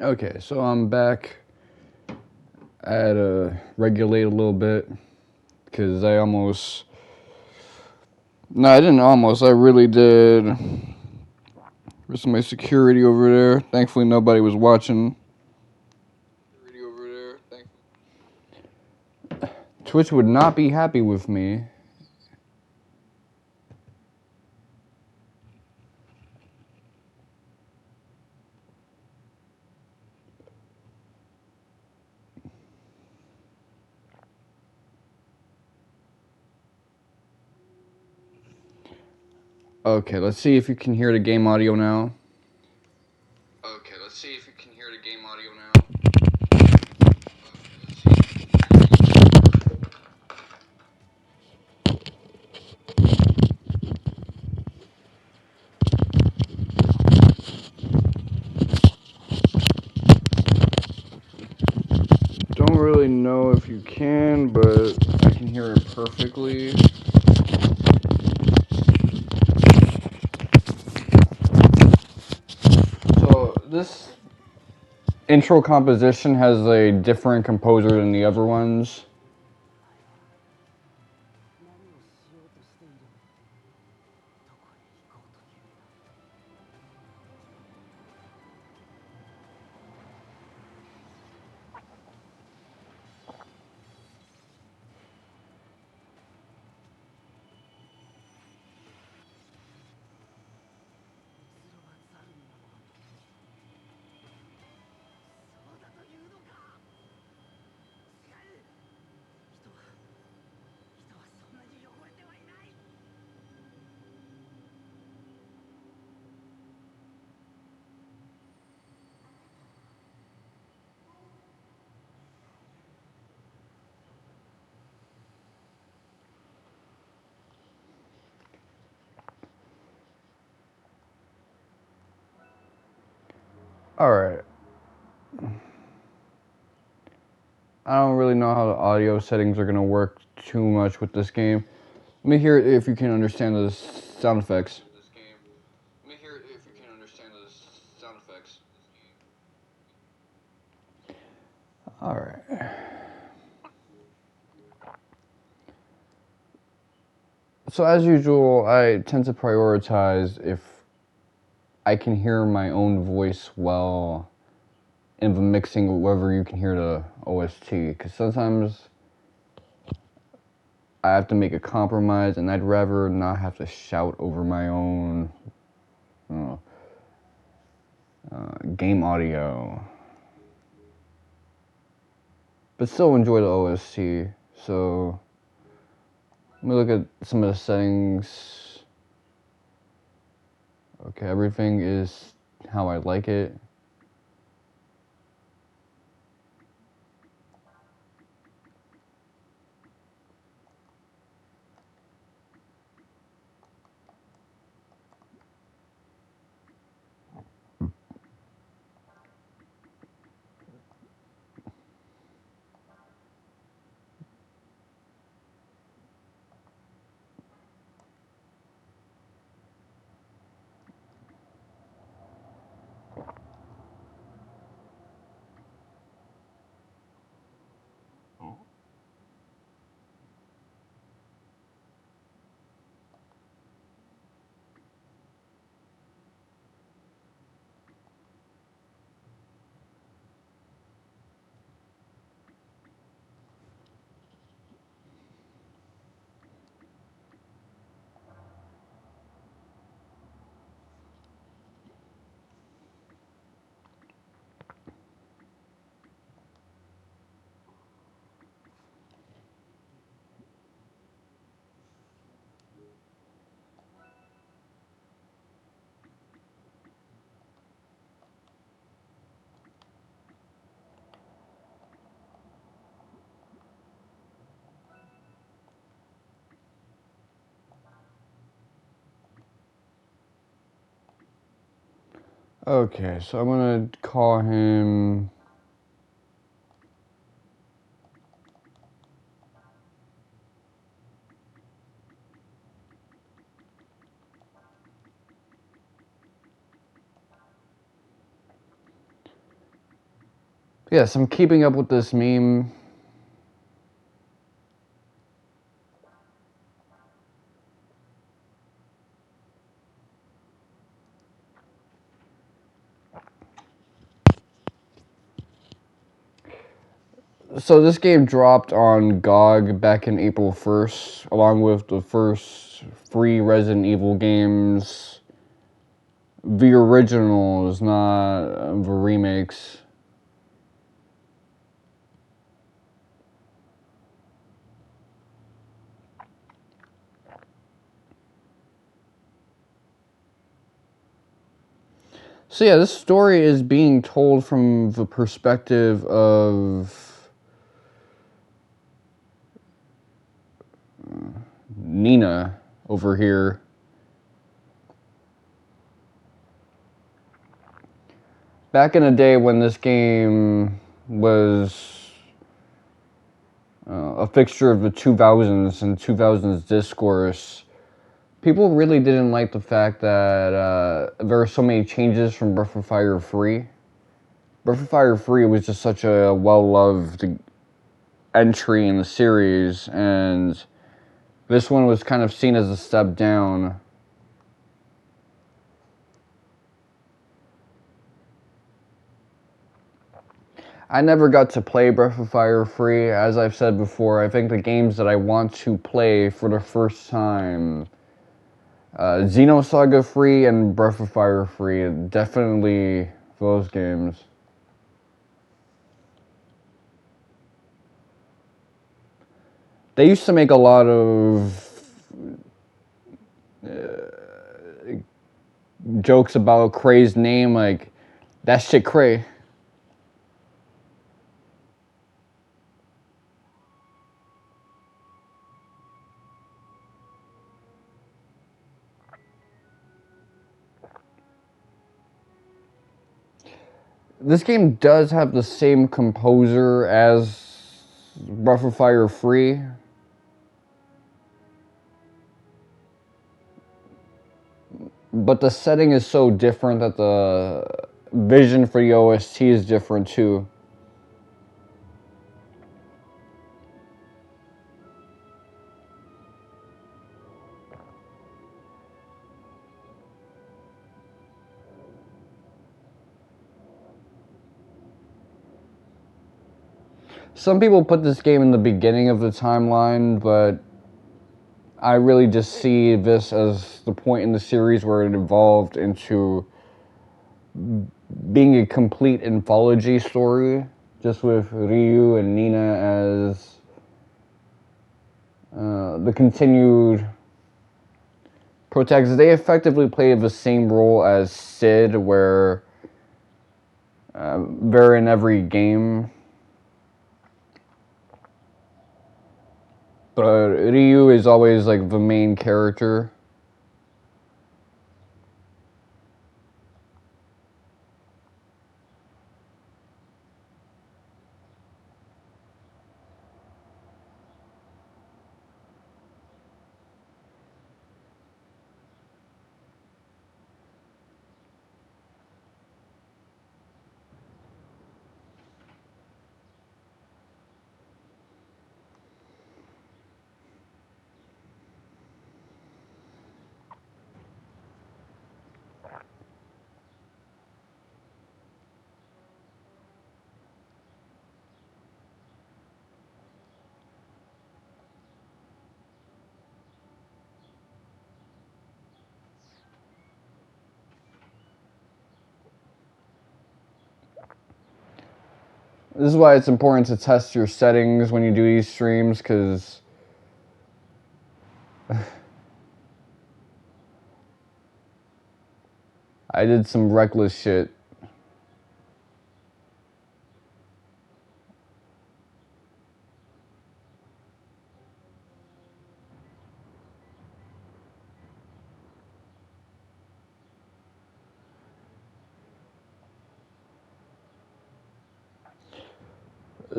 Okay, so I'm back. I had to regulate a little bit because I almost. No, I didn't almost. I really did. There's my security over there. Thankfully, nobody was watching. Twitch would not be happy with me. Okay, let's see if you can hear the game audio now. Don't really know if you can, but I can hear it perfectly. So this intro composition has a different composer than the other ones. Alright. I don't really know how the audio settings are going to work too much with this game. Let me hear it if you can understand the sound effects. Alright. So as usual, I tend to prioritize if I can hear my own voice well in the mixing, whether you can hear the OST, because sometimes I have to make a compromise, and I'd rather not have to shout over my own game audio, but still enjoy the OST. So let me look at some of the settings. Okay, everything is how I like it. Okay, so I'm gonna call him. Yes, I'm keeping up with this meme. So this game dropped on GOG back in April 1st, along with the first 3 Resident Evil games. The originals, not the remakes. So yeah, this story is being told from the perspective of Nina over here. Back in the day when this game was a fixture of the 2000s and 2000s discourse, people really didn't like the fact that there are so many changes from Breath of Fire 3. Breath of Fire 3 was just such a well-loved entry in the series, and this one was kind of seen as a step down. I never got to play Breath of Fire 3. As I've said before, I think the games that I want to play for the first time, Xenosaga 3 and Breath of Fire 3, definitely those games. They used to make a lot of jokes about Cray's name, like, that shit Cray. This game does have the same composer as Breath of Fire 3. But the setting is so different that the vision for the OST is different too. Some people put this game in the beginning of the timeline, but I really just see this as the point in the series where it evolved into being a complete anthology story, just with Ryu and Nina as the continued protagonists. They effectively play the same role as Sid, where they're in every game. But Ryu is always like the main character. This is why it's important to test your settings when you do these streams, because I did some reckless shit.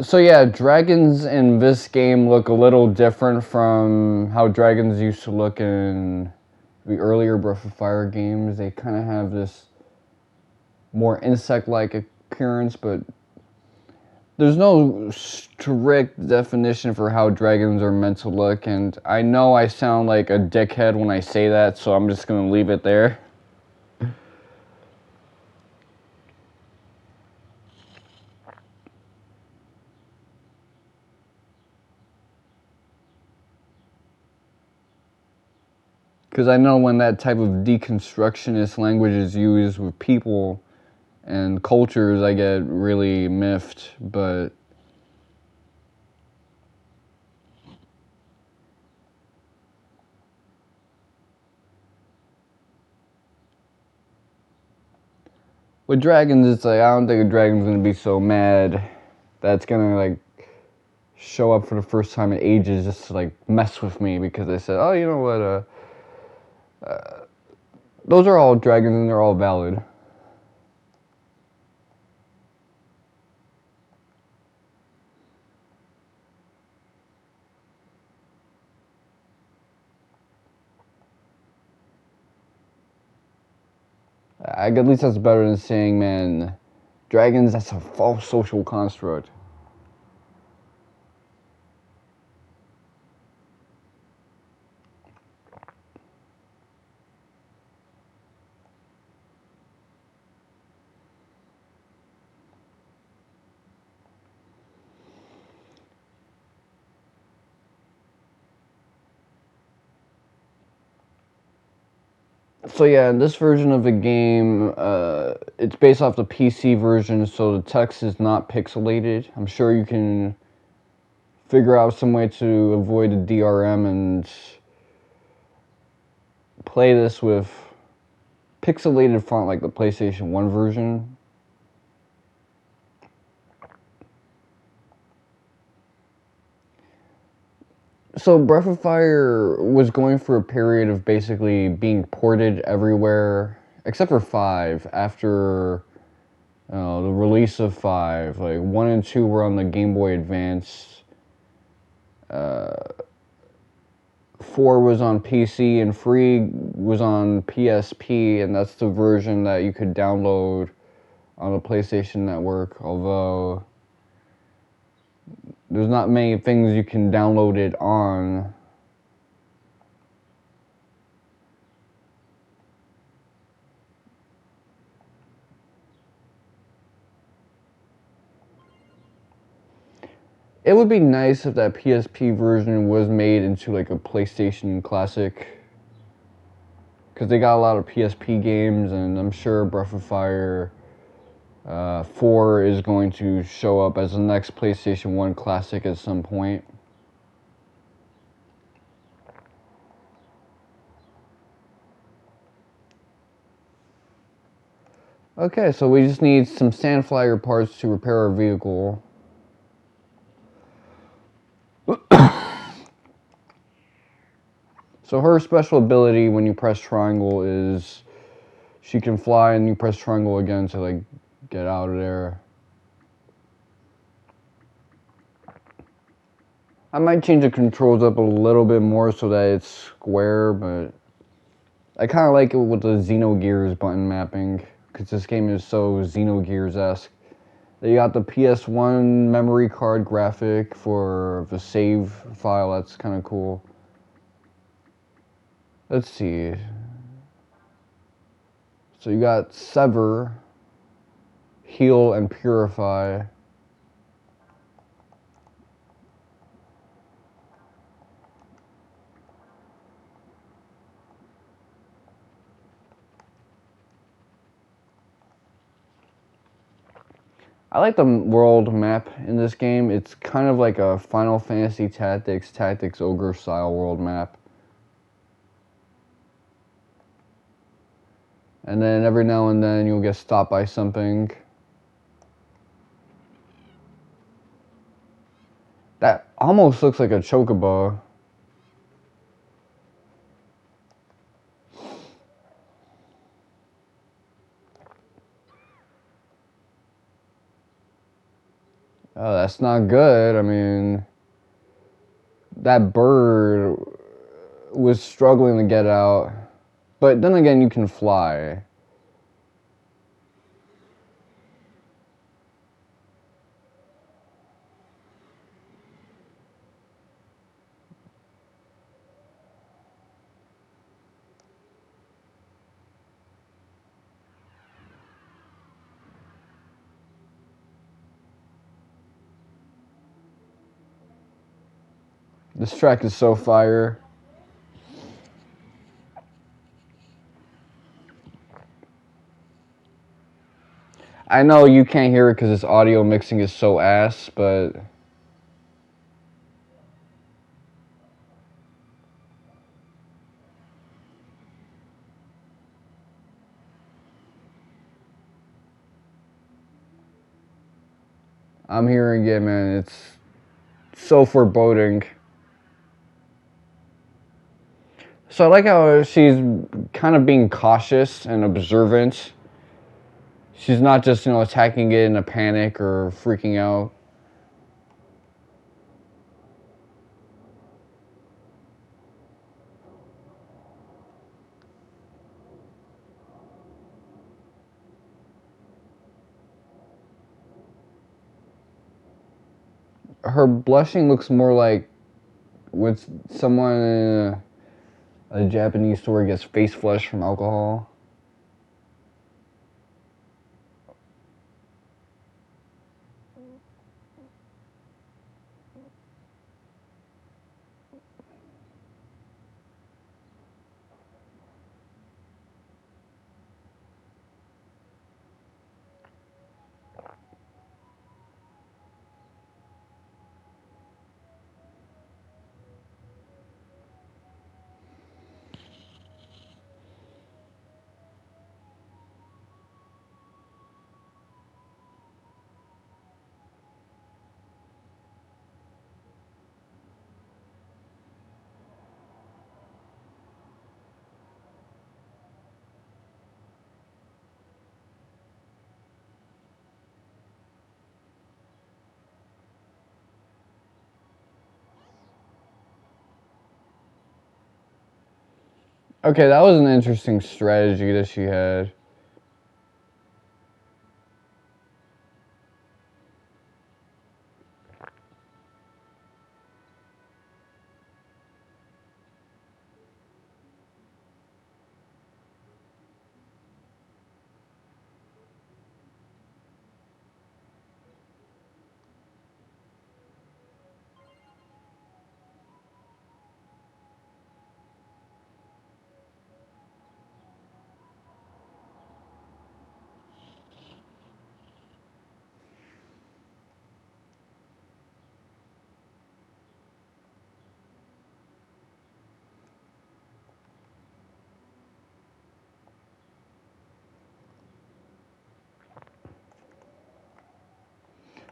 So yeah, dragons in this game look a little different from how dragons used to look in the earlier Breath of Fire games. They kind of have this more insect-like appearance, but there's no strict definition for how dragons are meant to look, and I know I sound like a dickhead when I say that, so I'm just gonna leave it there. Because I know when that type of deconstructionist language is used with people and cultures, I get really miffed, but with dragons, it's like, I don't think a dragon's gonna be so mad that's gonna, like, show up for the first time in ages just to, like, mess with me because they said, oh, you know what, those are all dragons and they're all valid. At least that's better than saying, man, dragons, that's a false social construct. So yeah, in this version of the game, it's based off the PC version, so the text is not pixelated. I'm sure you can figure out some way to avoid the DRM and play this with pixelated font like the PlayStation 1 version. So Breath of Fire was going for a period of basically being ported everywhere, except for 5, after the release of 5. Like 1 and 2 were on the Game Boy Advance. 4 was on PC and 3 was on PSP, and that's the version that you could download on the PlayStation Network, although there's not many things you can download it on. It would be nice if that PSP version was made into like a PlayStation classic, because they got a lot of PSP games, and I'm sure Breath of Fire 4 is going to show up as the next PlayStation 1 classic at some point. Okay, so we just need some Sandflyer parts to repair our vehicle. So her special ability when you press triangle is she can fly, and you press triangle again to like get out of there. I might change the controls up a little bit more so that it's square, but I kind of like it with the Xenogears button mapping, because this game is so Xenogears-esque. You got the PS1 memory card graphic for the save file, that's kind of cool. Let's see. So you got Sever, Heal, and Purify. I like the world map in this game. It's kind of like a Final Fantasy Tactics Ogre style world map. And then every now and then you'll get stopped by something. That almost looks like a chocobo. Oh, that's not good. I mean, that bird was struggling to get out. But then again, you can fly. This track is so fire. I know you can't hear it because its audio mixing is so ass, but I'm hearing it, man. It's so foreboding. So I like how she's kind of being cautious and observant. She's not just, attacking it in a panic or freaking out. Her blushing looks more like when someone in a Japanese store gets face flushed from alcohol. Okay, that was an interesting strategy that she had.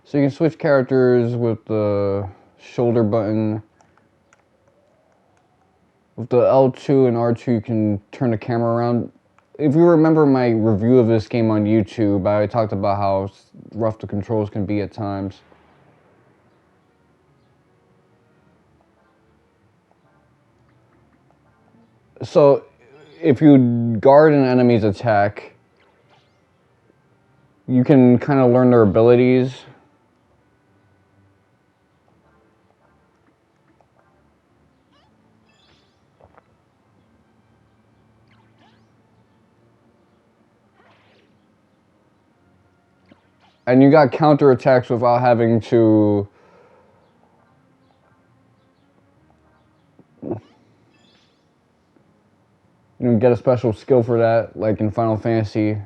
So you can switch characters with the shoulder button. With the L2 and R2, you can turn the camera around. If you remember my review of this game on YouTube, I talked about how rough the controls can be at times. So, if you guard an enemy's attack, you can kind of learn their abilities. And you got counter attacks without having to get a special skill for that, like in Final Fantasy.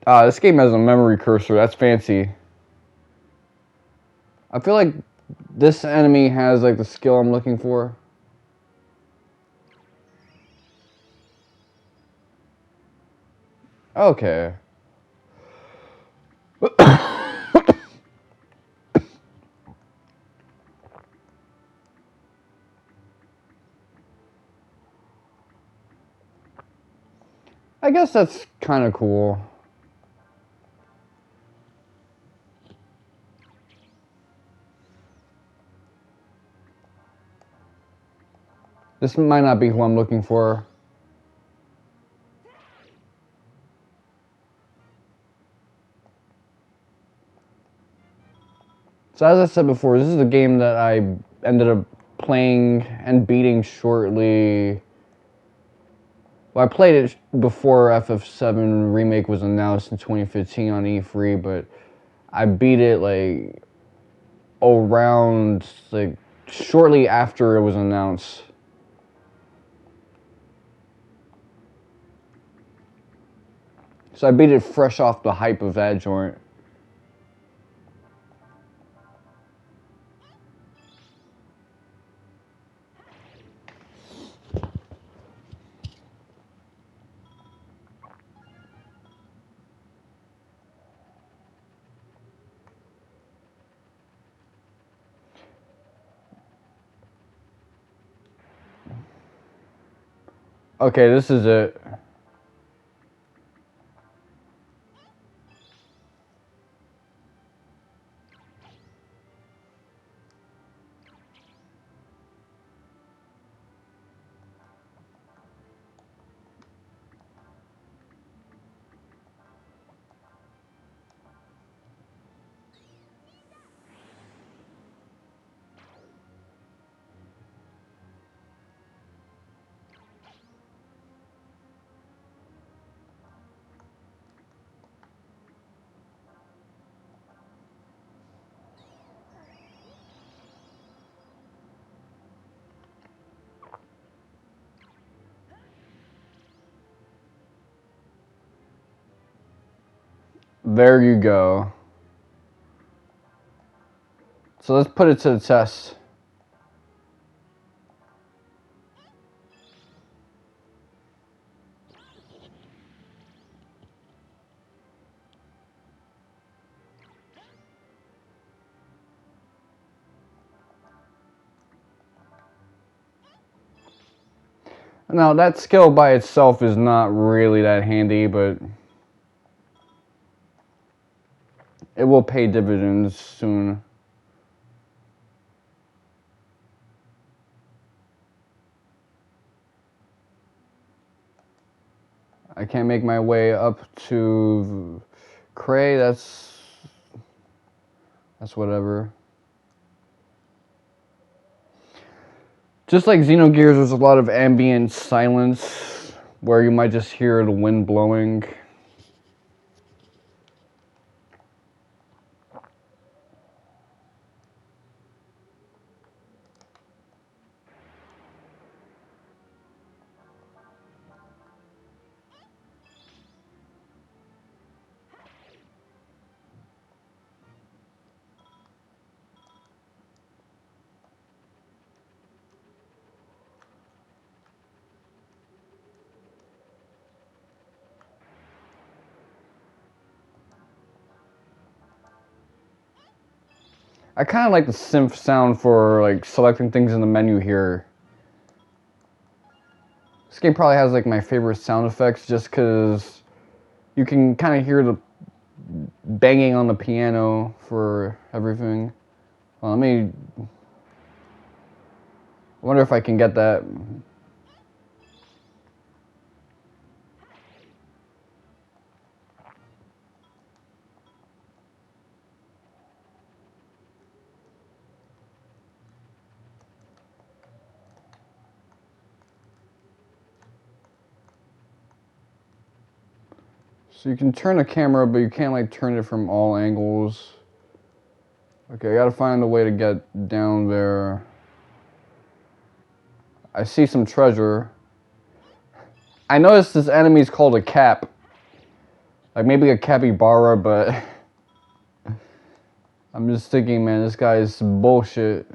This game has a memory cursor. That's fancy. I feel like this enemy has like the skill I'm looking for. Okay. I guess that's kind of cool. This might not be who I'm looking for. So as I said before, this is a game that I ended up playing and beating shortly Well, I played it before FF7 Remake was announced in 2015 on E3, but I beat it like around like shortly after it was announced. So I beat it fresh off the hype of that joint. Okay, this is it. There you go. So let's put it to the test. Now, that skill by itself is not really that handy, but it will pay dividends soon. I can't make my way up to Cray, that's whatever. Just like Xenogears, there's a lot of ambient silence where you might just hear the wind blowing. I kind of like the synth sound for like selecting things in the menu here. This game probably has like my favorite sound effects just because you can kind of hear the banging on the piano for everything. Well, I wonder if I can get that. So you can turn the camera, but you can't like turn it from all angles. Okay, I gotta find a way to get down there. I see some treasure. I noticed this enemy is called a cap. Like maybe a capybara, but I'm just thinking, man, this guy is bullshit.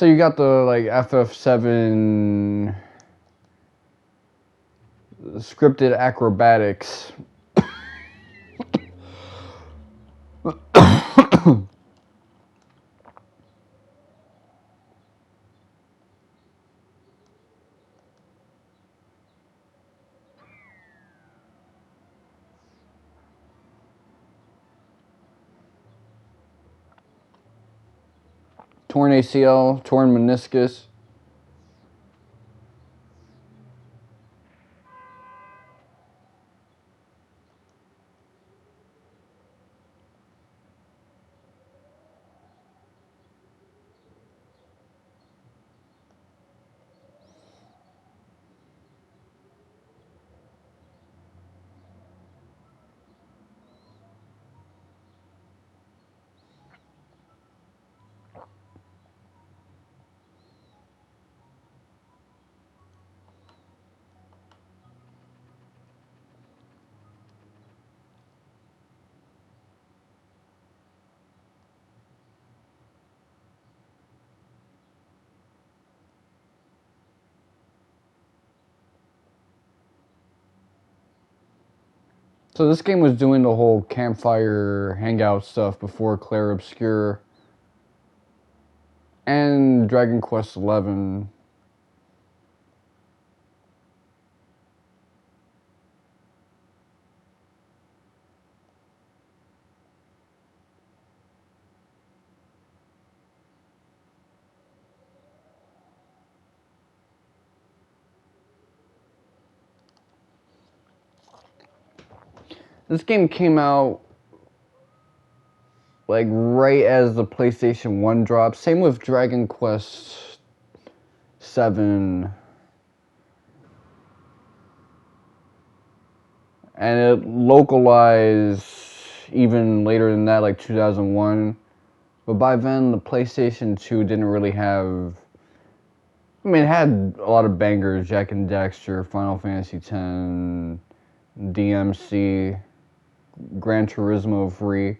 So you got the like FF7 scripted acrobatics. Torn ACL, torn meniscus. So this game was doing the whole campfire hangout stuff before Clair Obscur and Dragon Quest XI. This game came out like right as the PlayStation 1 dropped. Same with Dragon Quest 7. And it localized even later than that, like 2001. But by then, the PlayStation 2 didn't really have... I mean, it had a lot of bangers. Jak and Daxter, Final Fantasy X, DMC, Gran Turismo 3.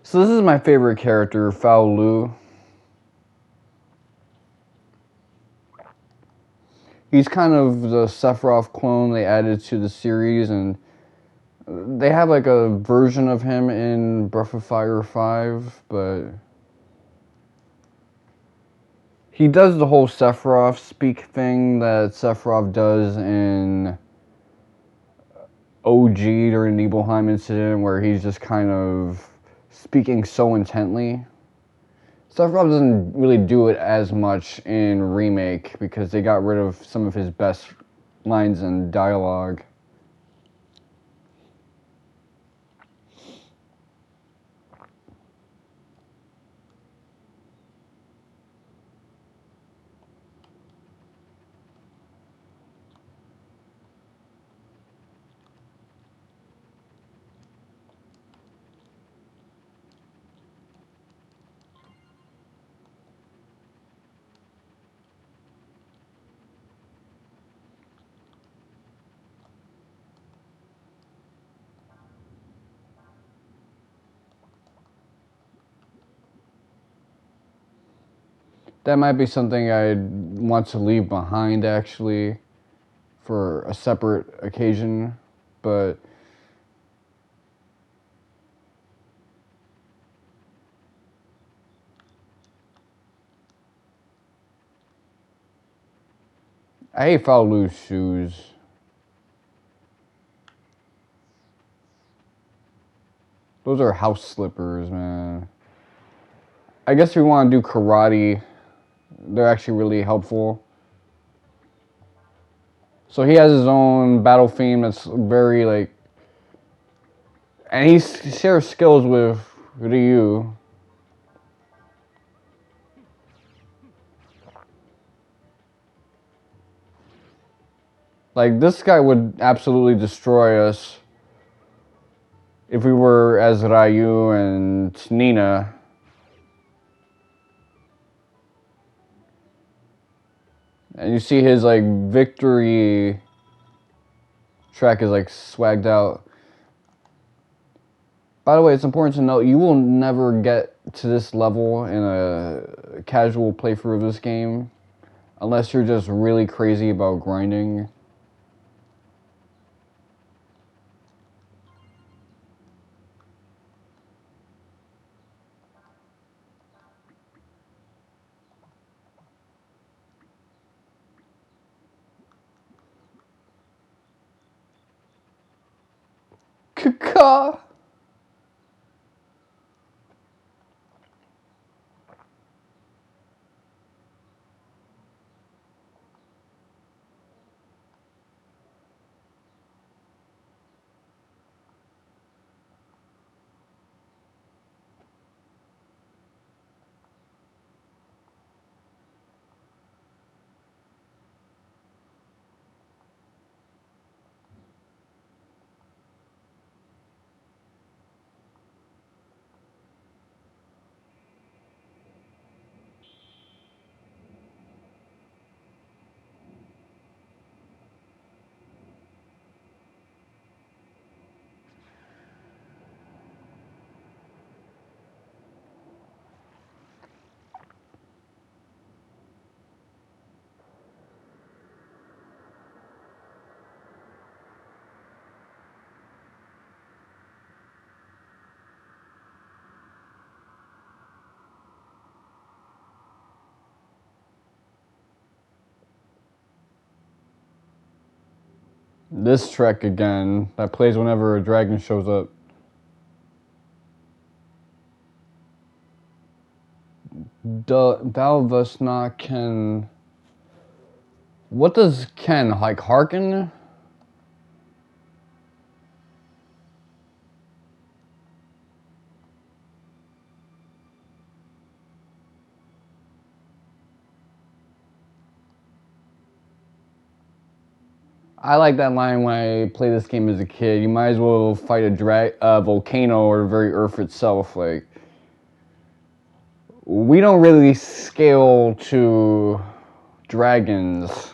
So this is my favorite character, Fou Lu. He's kind of the Sephiroth clone they added to the series, and they have like a version of him in Breath of Fire 5, but he does the whole Sephiroth speak thing that Sephiroth does in OG during the Nibelheim incident, where he's just kind of speaking so intently. Sephiroth doesn't really do it as much in Remake because they got rid of some of his best lines and dialogue. That might be something I'd want to leave behind, actually, for a separate occasion, but I hate Fou Lu's shoes. Those are house slippers, man. I guess if we want to do karate, they're actually really helpful. So he has his own battle theme that's very, like... And he shares skills with Ryu. Like, this guy would absolutely destroy us if we were as Ryu and Nina. And you see his, like, victory track is, like, swagged out. By the way, it's important to note, you will never get to this level in a casual playthrough of this game unless you're just really crazy about grinding. Kaka! This track again, that plays whenever a dragon shows up. Thou thus not can... What does Ken, like, hearken? I like that line when I play this game as a kid. You might as well fight a volcano or the very earth itself. Like, we don't really scale to dragons.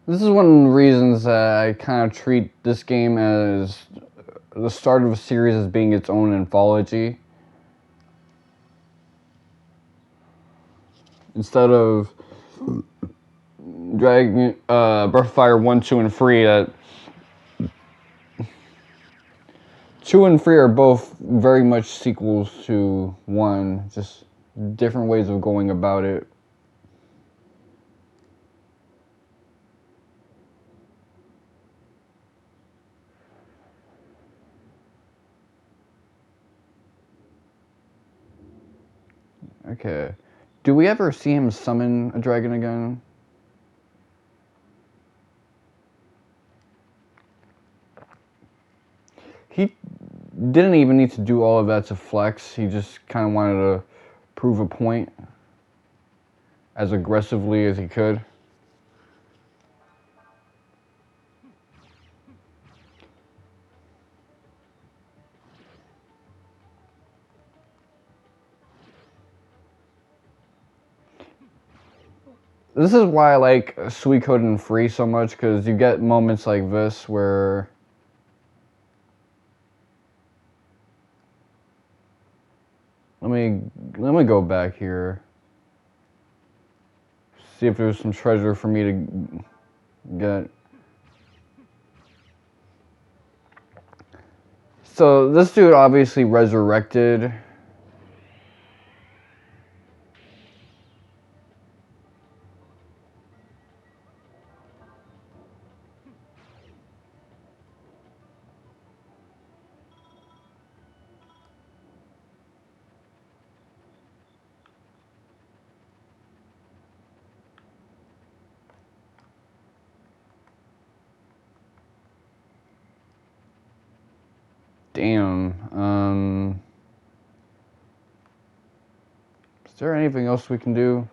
This is one of the reasons that I kind of treat this game as the start of a series as being its own anthology. Instead of Dragon, Breath of Fire 1, 2, and 3, that 2 and 3 are both very much sequels to 1, just different ways of going about it. Okay. Do we ever see him summon a dragon again? He didn't even need to do all of that to flex. He just kind of wanted to prove a point as aggressively as he could. This is why I like Suikoden and Free so much, because you get moments like this where let me go back here. See if there's some treasure for me to get. So this dude obviously resurrected. Damn. Is there anything else we can do?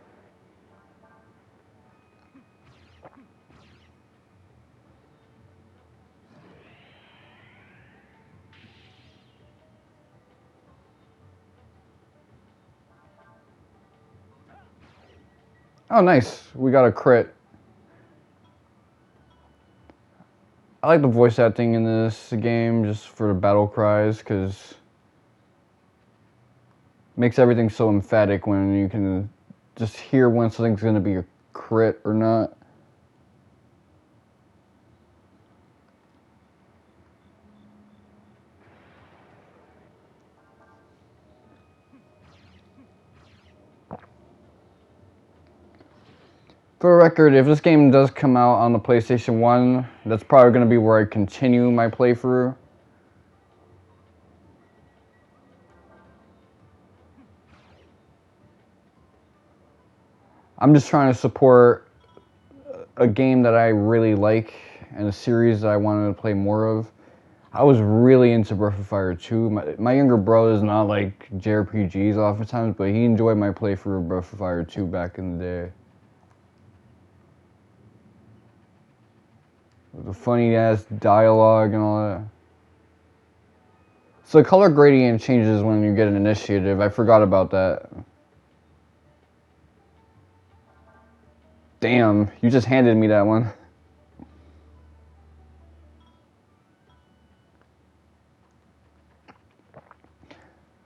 Oh, nice. We got a crit. I like the voice acting in this game just for the battle cries, because it makes everything so emphatic when you can just hear when something's going to be a crit or not. For the record, if this game does come out on the PlayStation 1, that's probably going to be where I continue my playthrough. I'm just trying to support a game that I really like and a series that I wanted to play more of. I was really into Breath of Fire 2. My younger bro does not like JRPGs oftentimes, but he enjoyed my playthrough of Breath of Fire 2 back in the day. The funny ass dialogue and all that. So the color gradient changes when you get an initiative. I forgot about that. Damn, you just handed me that one.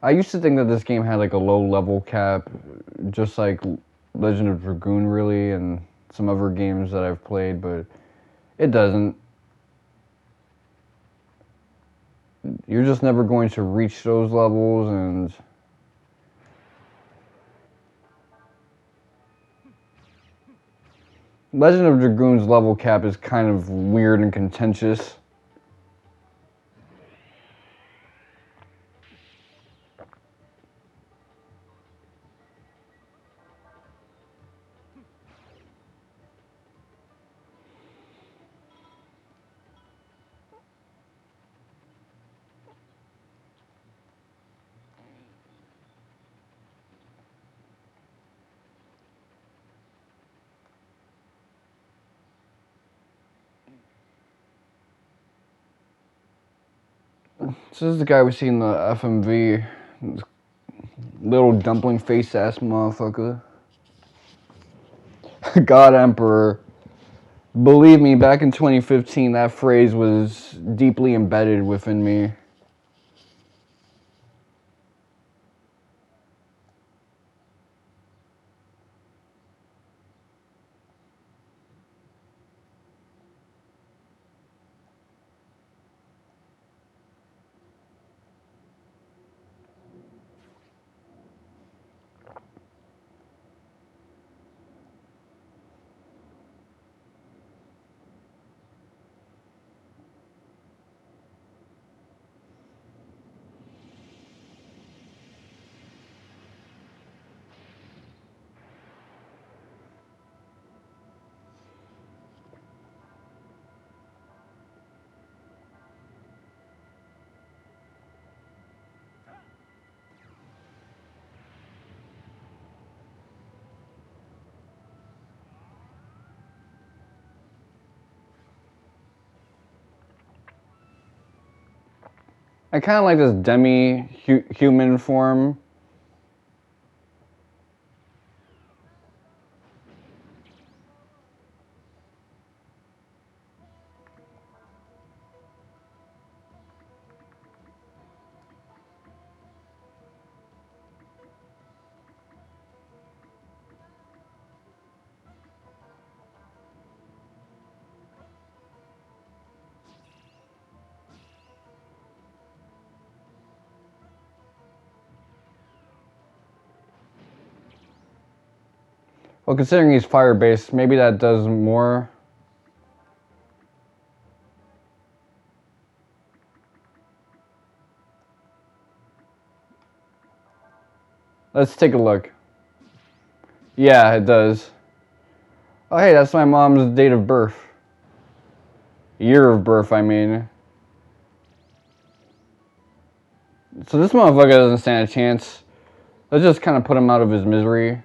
I used to think that this game had like a low level cap, just like Legend of Dragoon really, and some other games that I've played, but it doesn't. You're just never going to reach those levels, and Legend of Dragoon's level cap is kind of weird and contentious. This is the guy we see in the FMV. Little dumpling face ass motherfucker. God Emperor. Believe me, back in 2015, that phrase was deeply embedded within me. I kind of like this demi-human form. Well, considering he's fire-based, maybe that does more. Let's take a look. Yeah, it does. Oh, hey, that's my mom's date of birth. Year of birth, I mean. So this motherfucker doesn't stand a chance. Let's just kind of put him out of his misery.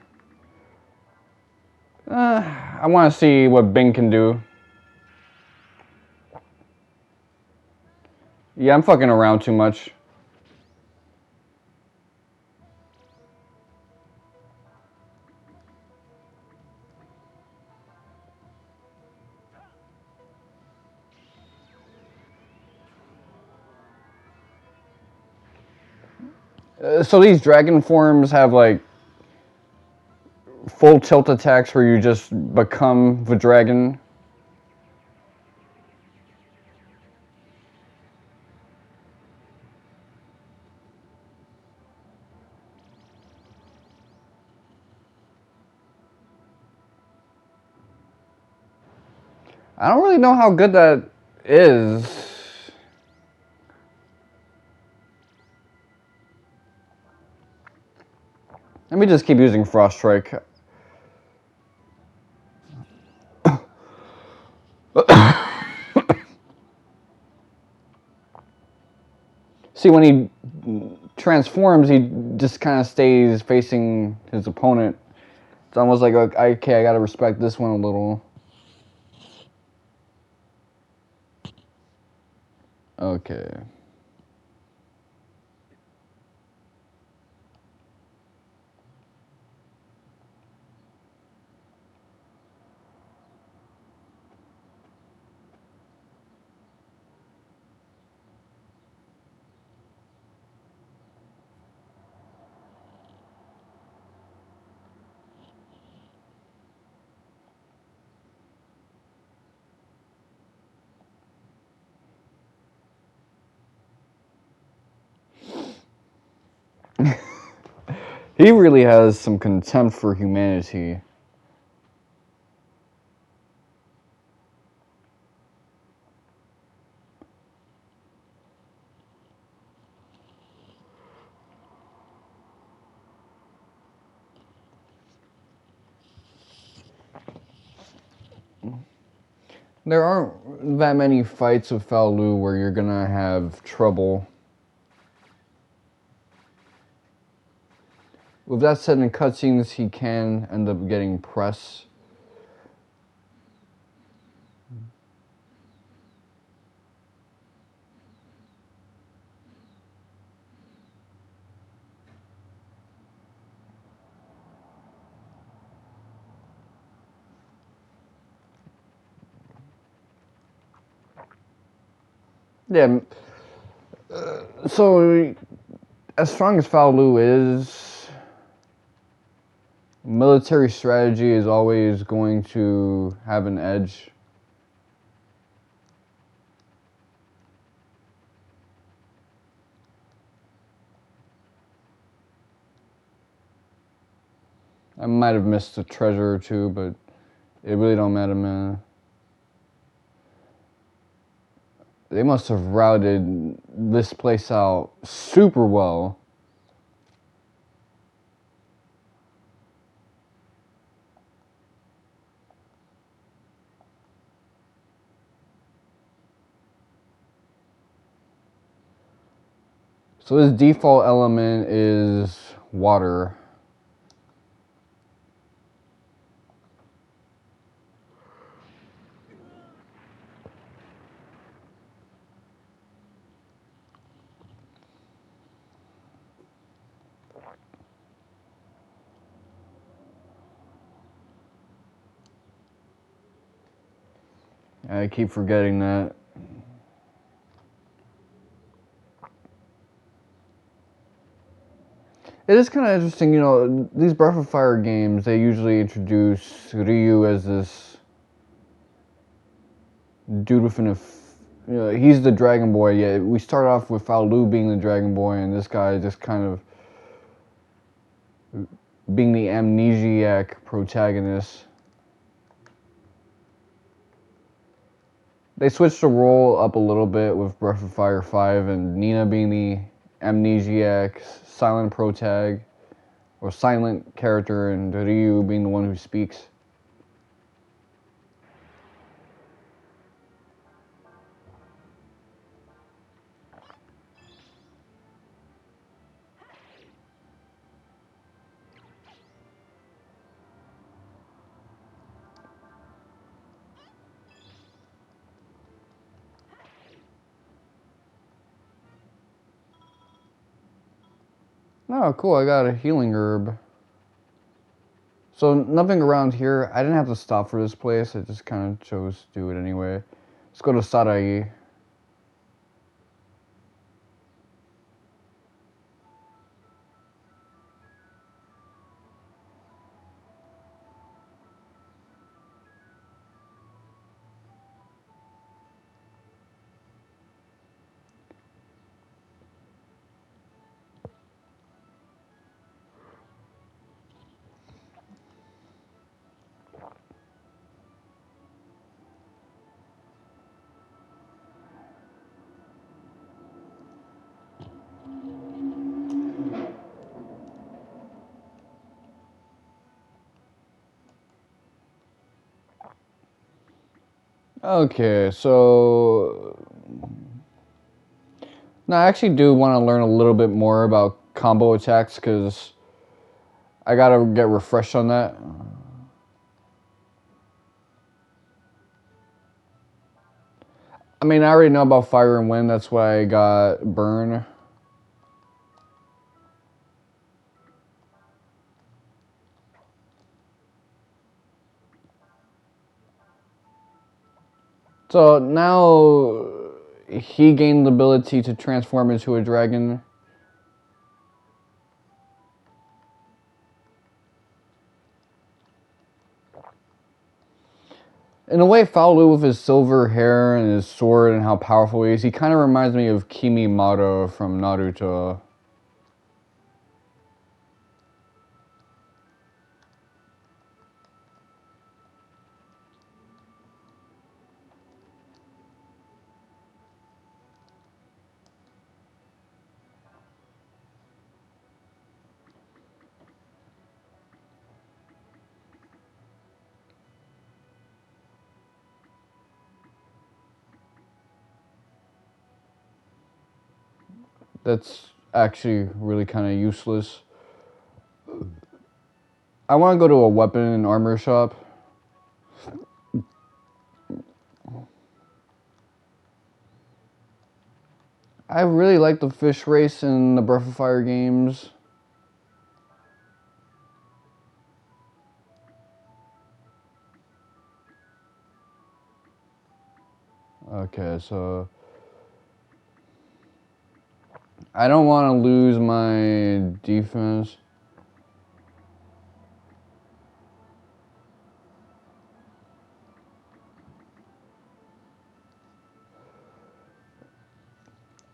I want to see what Bing can do. Yeah, I'm fucking around too much. So these dragon forms have like full tilt attacks where you just become the dragon. I don't really know how good that is. Let me just keep using Frost Strike. See, when he transforms, he just kind of stays facing his opponent. It's almost like, okay, I gotta respect this one a little. Okay. He really has some contempt for humanity. There aren't that many fights with Fou Lu where you're gonna have trouble. With that said, in cutscenes, he can end up getting press. Yeah. So, as strong as Fou Lu is, military strategy is always going to have an edge. I might have missed a treasure or two, but it really don't matter, man. They must have routed this place out super well. So his default element is water. I keep forgetting that. It is kind of interesting, you know, these Breath of Fire games, they usually introduce Ryu as this dude with you know, he's the Dragon Boy. Yeah, we start off with Fou Lu being the Dragon Boy, and this guy just kind of being the amnesiac protagonist. They switched the role up a little bit with Breath of Fire 5 and Nina being the amnesiac silent protag, or silent character, and Ryu being the one who speaks. Oh, cool. I got a healing herb. So nothing around here. I didn't have to stop for this place. I just kind of chose to do it anyway. Let's go to Sarai. Okay, so now I actually do want to learn a little bit more about combo attacks because I gotta get refreshed on that. I mean, I already know about fire and wind. That's why I got burn. So now he gained the ability to transform into a dragon. In a way, Fou Lu with his silver hair and his sword and how powerful he is, he kind of reminds me of Kimimaro from Naruto. That's actually really kind of useless. I want to go to a weapon and armor shop. I really like the fish race in the Breath of Fire games. Okay, so I don't want to lose my defense.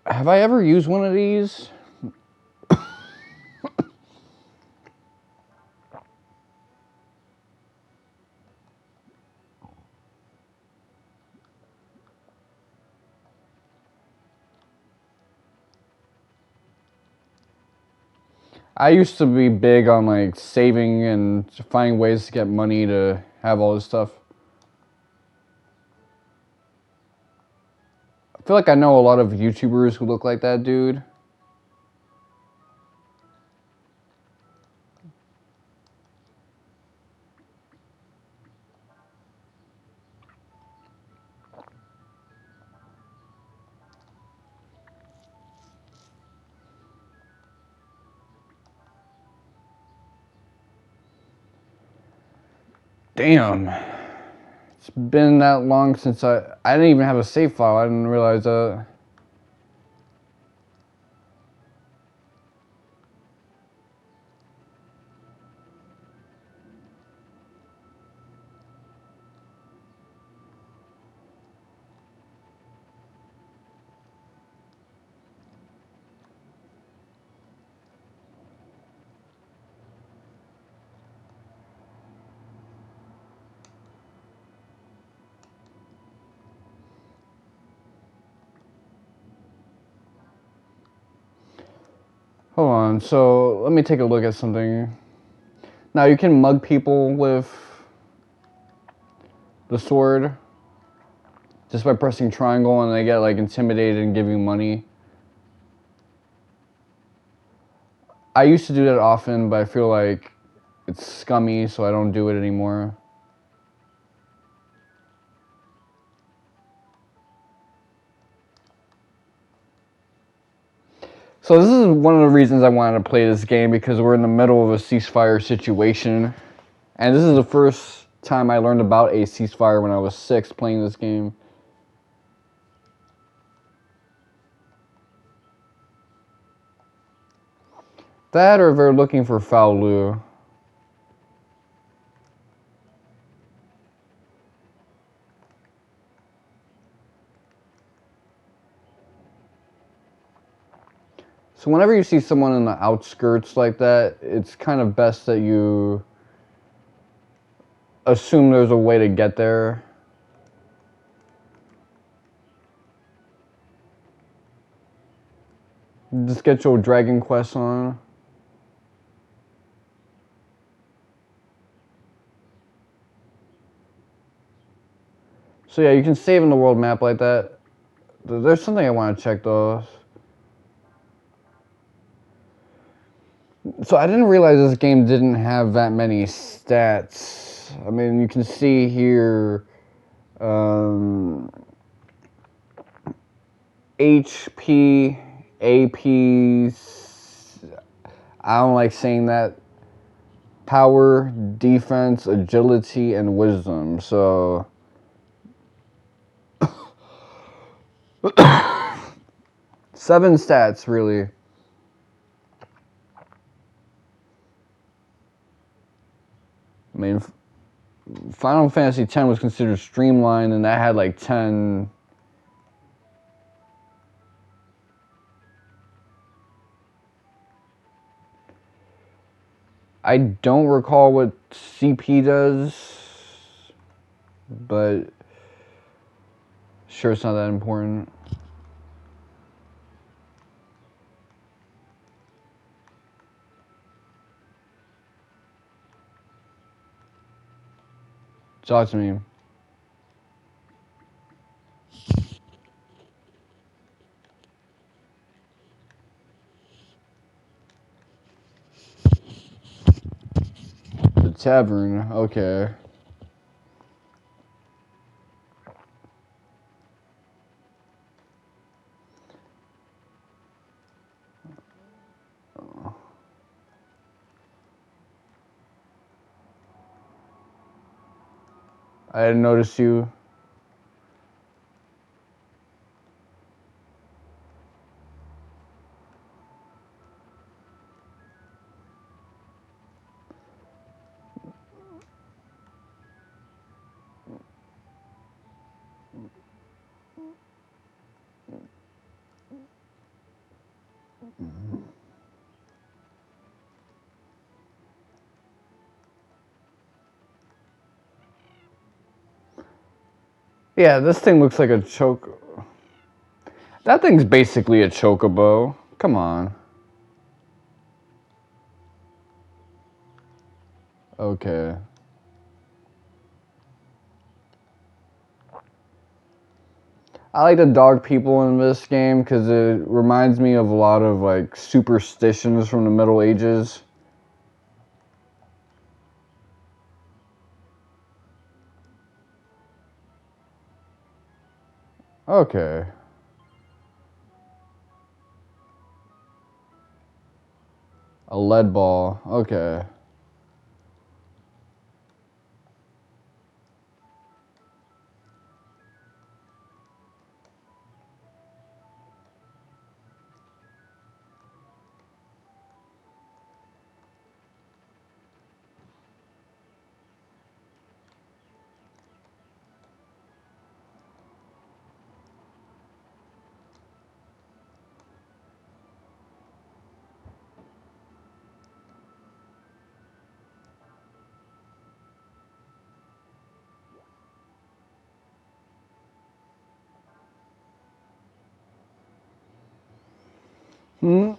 Have I ever used one of these? I used to be big on like saving and finding ways to get money to have all this stuff. I feel like I know a lot of YouTubers who look like that dude. Damn. It's been that long since I didn't even have a save file. I didn't realize that. Hold on, so let me take a look at something. Now you can mug people with the sword just by pressing triangle and they get like intimidated and give you money. I used to do that often, but I feel like it's scummy, so I don't do it anymore. So this is one of the reasons I wanted to play this game, because we're in the middle of a ceasefire situation. And this is the first time I learned about a ceasefire when I was 6 playing this game. That, or they're looking for Fou Lu. So whenever you see someone in the outskirts like that, it's kind of best that you assume there's a way to get there. Just get your Dragon Quest on. So yeah, you can save in the world map like that. There's something I want to check though. So I didn't realize this game didn't have that many stats. I mean, you can see here HP, APs, I don't like saying that, power, defense, agility, and wisdom. So 7 stats, really. I mean, Final Fantasy X was considered streamlined, and that had like 10. I don't recall what CP does, but sure, it's not that important. Talk to me. The tavern, okay. I didn't notice you. Yeah, this thing looks like a choke. That thing's basically a chocobo. Come on. Okay. I like the dog people in this game because it reminds me of a lot of like superstitions from the Middle Ages. Okay. A lead ball. Okay. Hmm.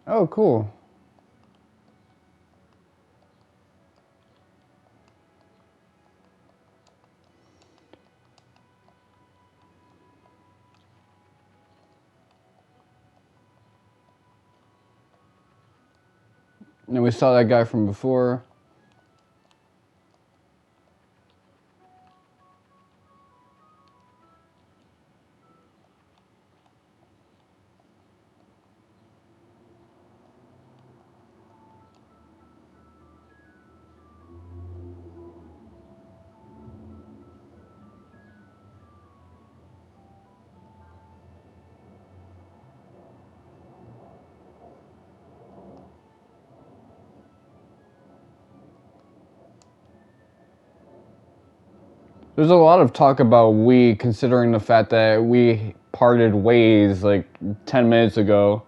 Oh, cool. And we saw that guy from before. There's a lot of talk about we, considering the fact that we parted ways like 10 minutes ago.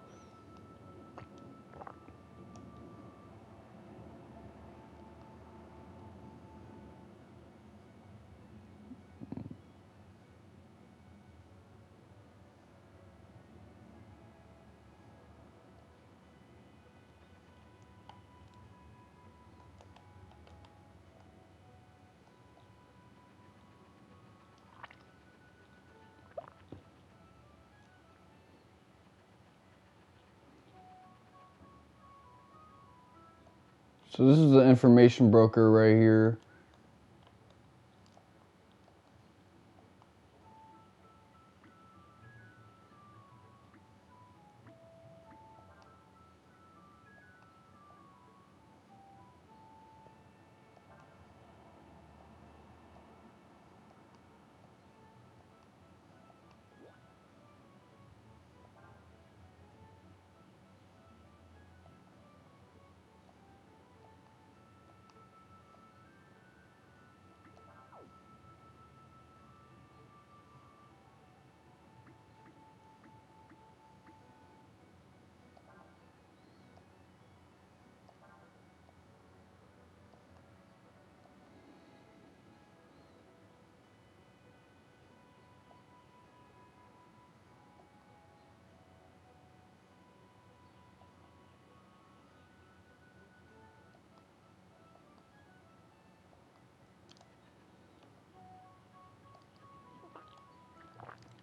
So this is the information broker right here.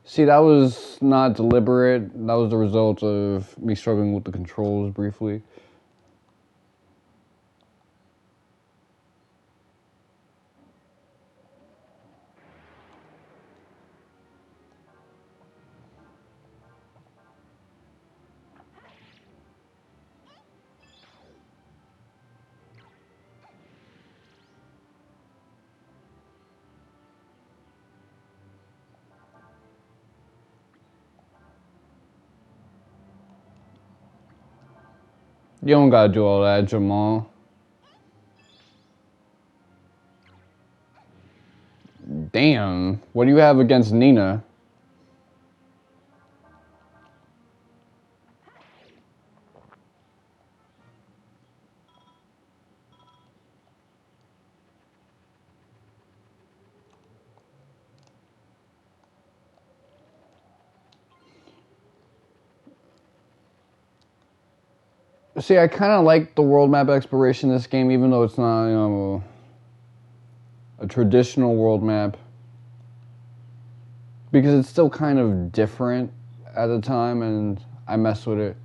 See, that was not deliberate. That was the result of me struggling with the controls briefly. You don't gotta do all that, Jamal. Damn, what do you have against Nina? See, I kind of like the world map exploration in this game, even though it's not, a traditional world map. Because it's still kind of different at the time, and I mess with it.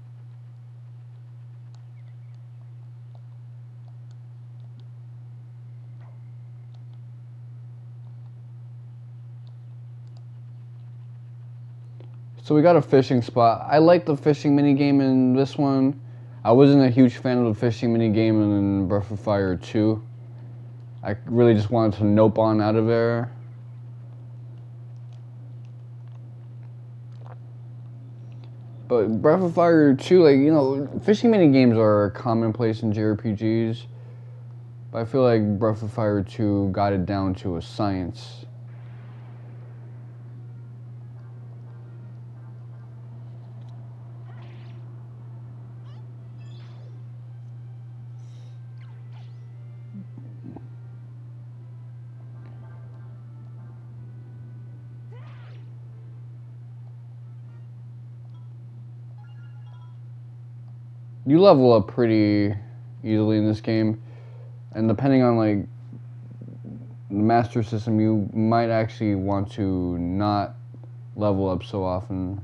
So we got a fishing spot. I like the fishing minigame in this one. I wasn't a huge fan of the fishing minigame in Breath of Fire 2. I really just wanted to nope on out of there. But Breath of Fire 2, fishing minigames are commonplace in JRPGs. But I feel like Breath of Fire 2 got it down to a science. you level up pretty easily in this game, and depending on like the master system, you might actually want to not level up so often.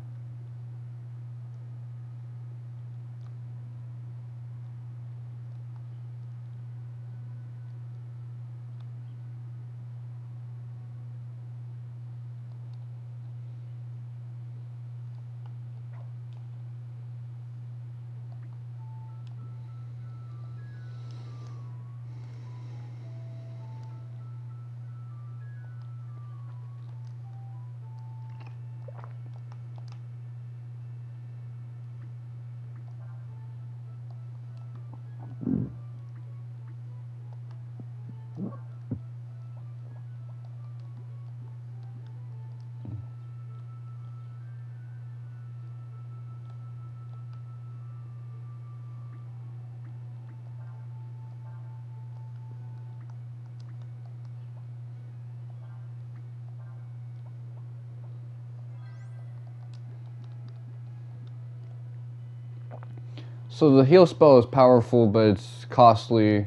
So the heal spell is powerful, but it's costly.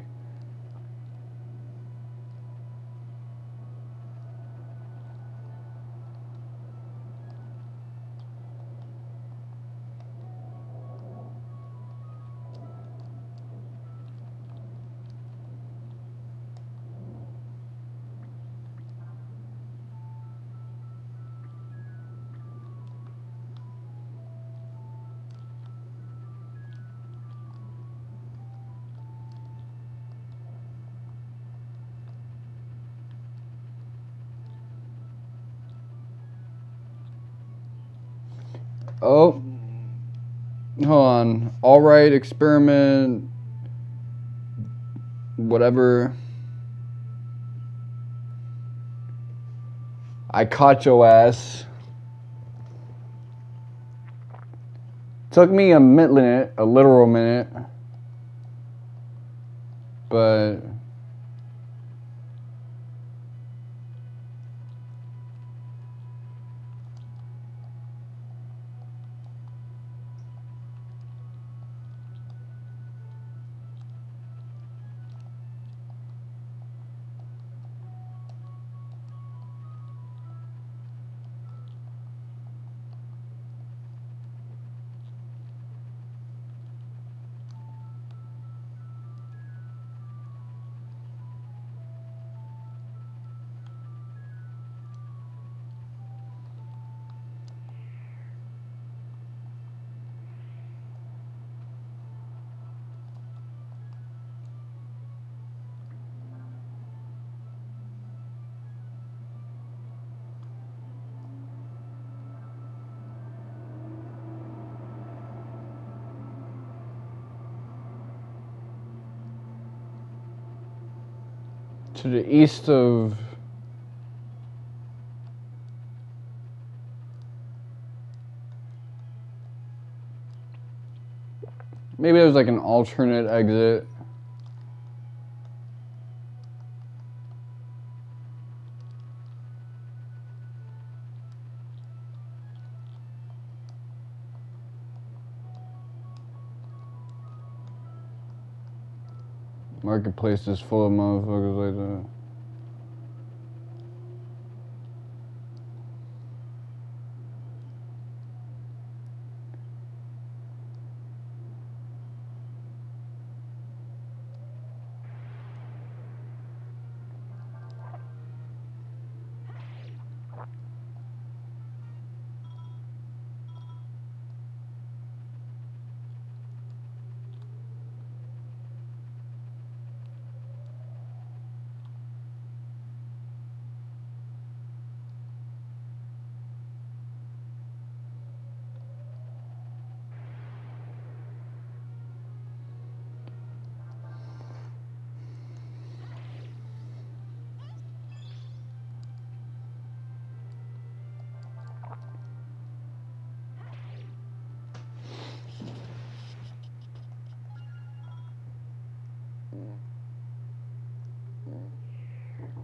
Oh, hold on. All right, experiment, whatever. I caught your ass. Took me a minute, a literal minute, but to the east of... Maybe there's like an alternate exit. Marketplace is full of motherfuckers like that.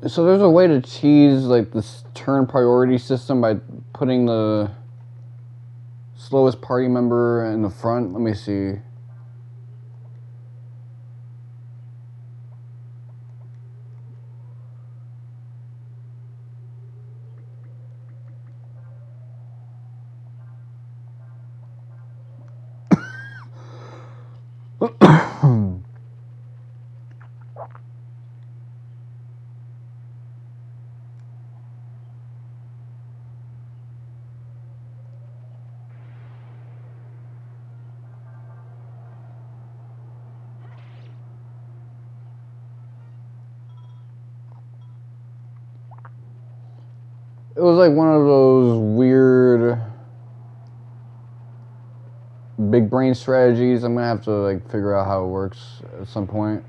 So there's a way to cheese like this turn priority system by putting the slowest party member in the front. Let me see. It was like one of those weird big brain strategies. I'm gonna have to like figure out how it works at some point.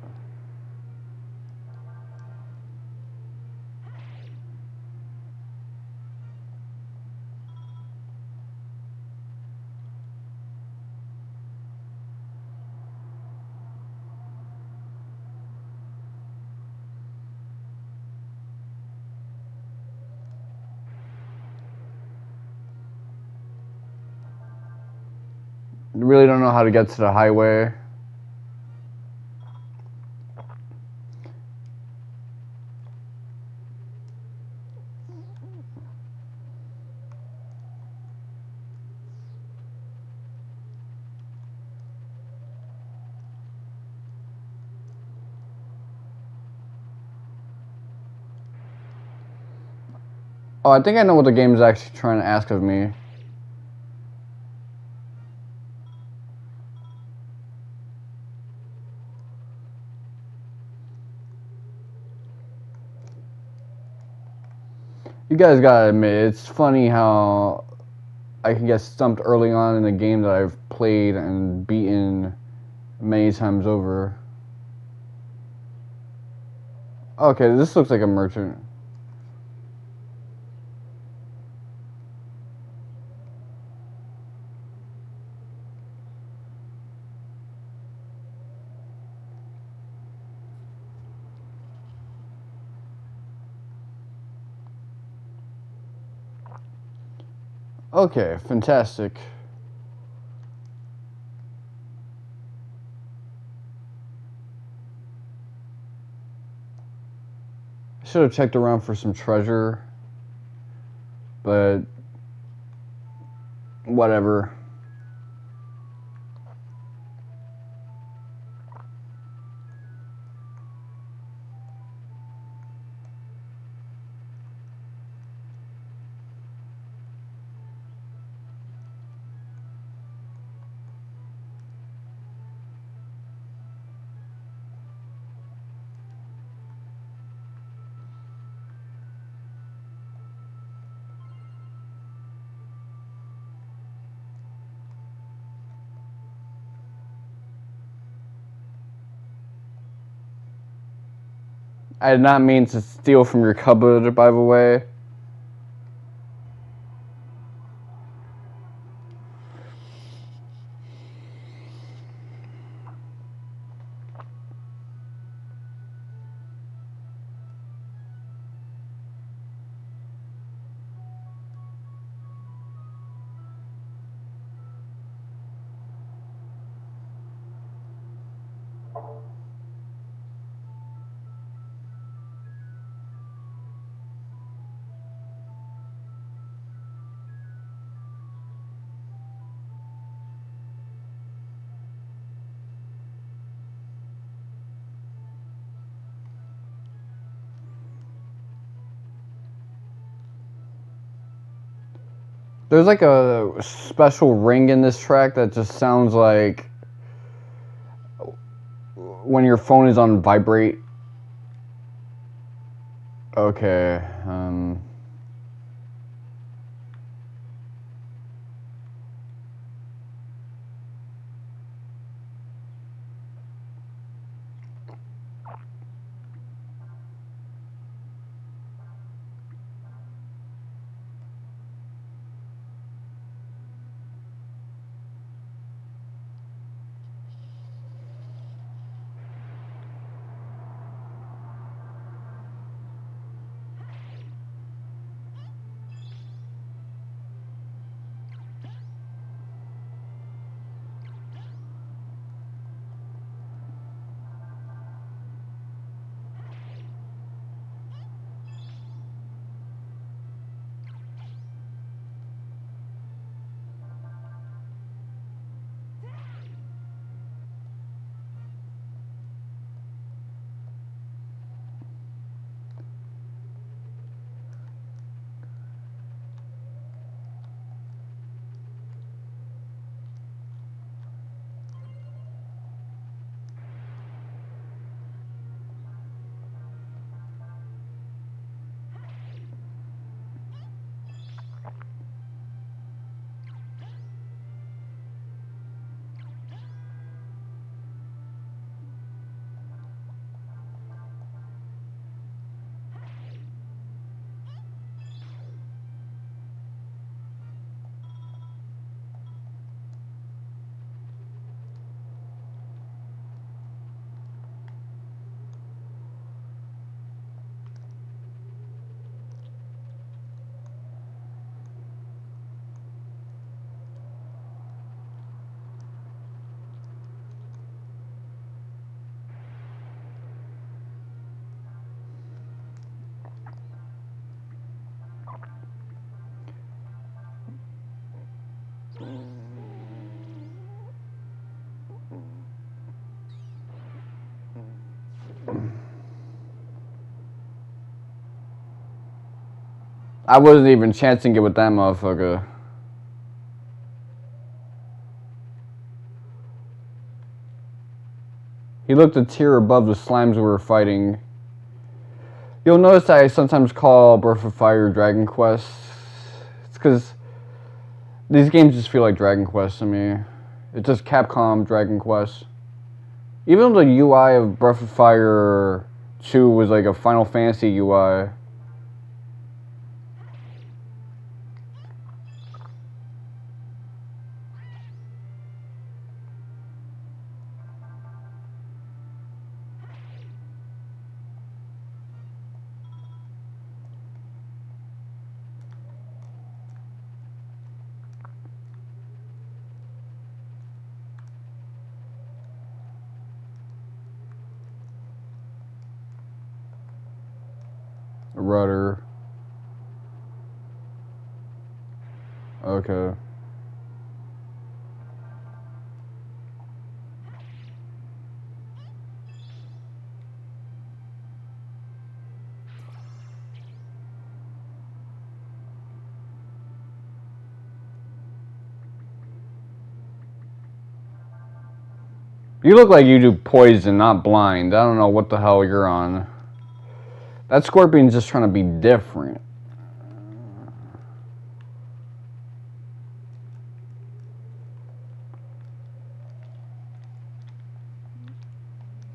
Really don't know how to get to the highway. Oh, I think I know what the game is actually trying to ask of me. You guys gotta admit, it's funny how I can get stumped early on in a game that I've played and beaten many times over. Okay, this looks like a merchant. Okay, fantastic. I should have checked around for some treasure, but whatever. I did not mean to steal from your cupboard, by the way. There's like a special ring in this track that just sounds like when your phone is on vibrate. Okay, I wasn't even chancing it with that motherfucker. He looked a tier above the slimes we were fighting. You'll notice I sometimes call Breath of Fire Dragon Quest. It's because these games just feel like Dragon Quest to me. It's just Capcom Dragon Quest. Even though the UI of Breath of Fire 2 was like a Final Fantasy UI. Rudder. Okay. You look like you do poison, not blind. I don't know what the hell you're on. That scorpion's just trying to be different.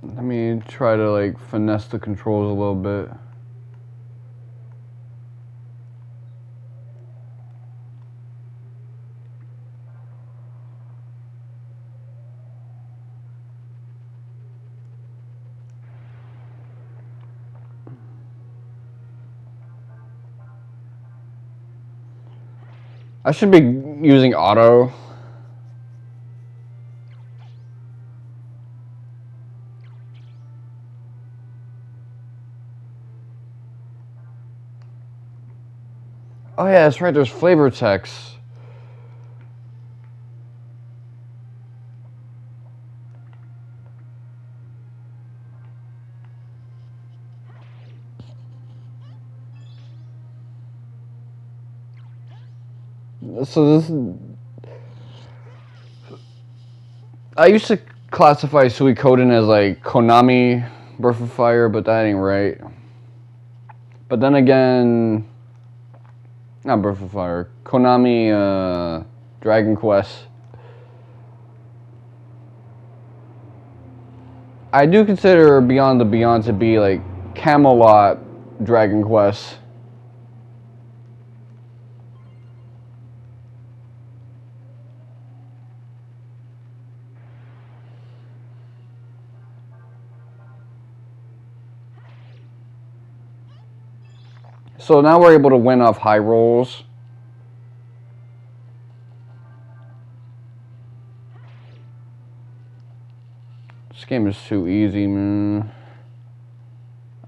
Let me try to like finesse the controls a little bit. I should be using auto. Oh yeah, that's right, there's flavor text. So this, I used to classify Suikoden as like Konami Breath of Fire, but that ain't right. But then again, not Breath of Fire, Konami Dragon Quest. I do consider Beyond the Beyond to be like Camelot Dragon Quest. So now we're able to win off high rolls. This game is too easy, man.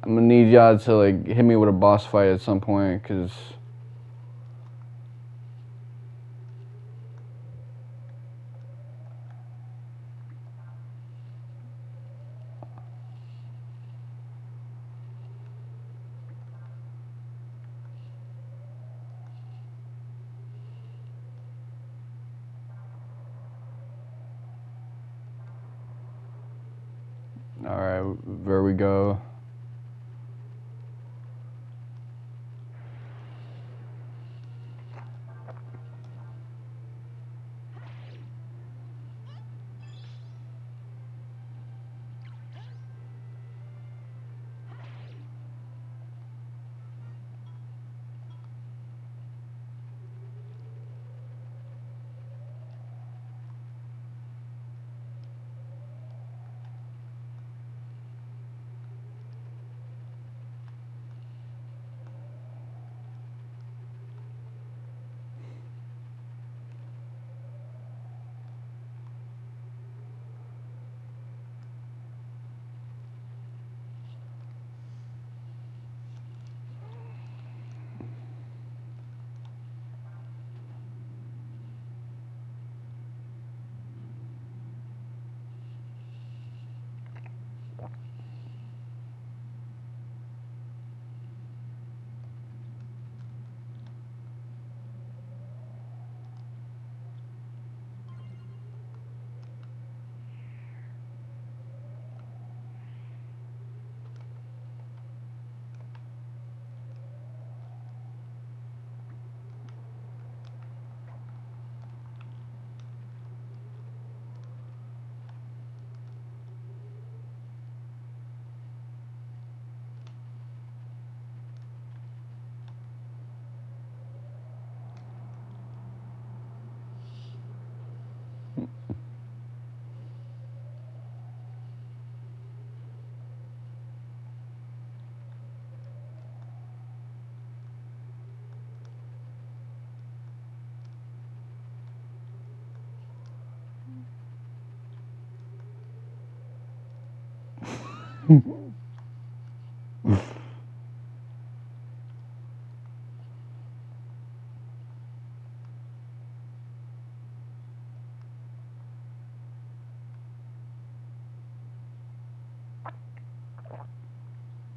I'm gonna need y'all to like hit me with a boss fight at some point, cause alright, there we go.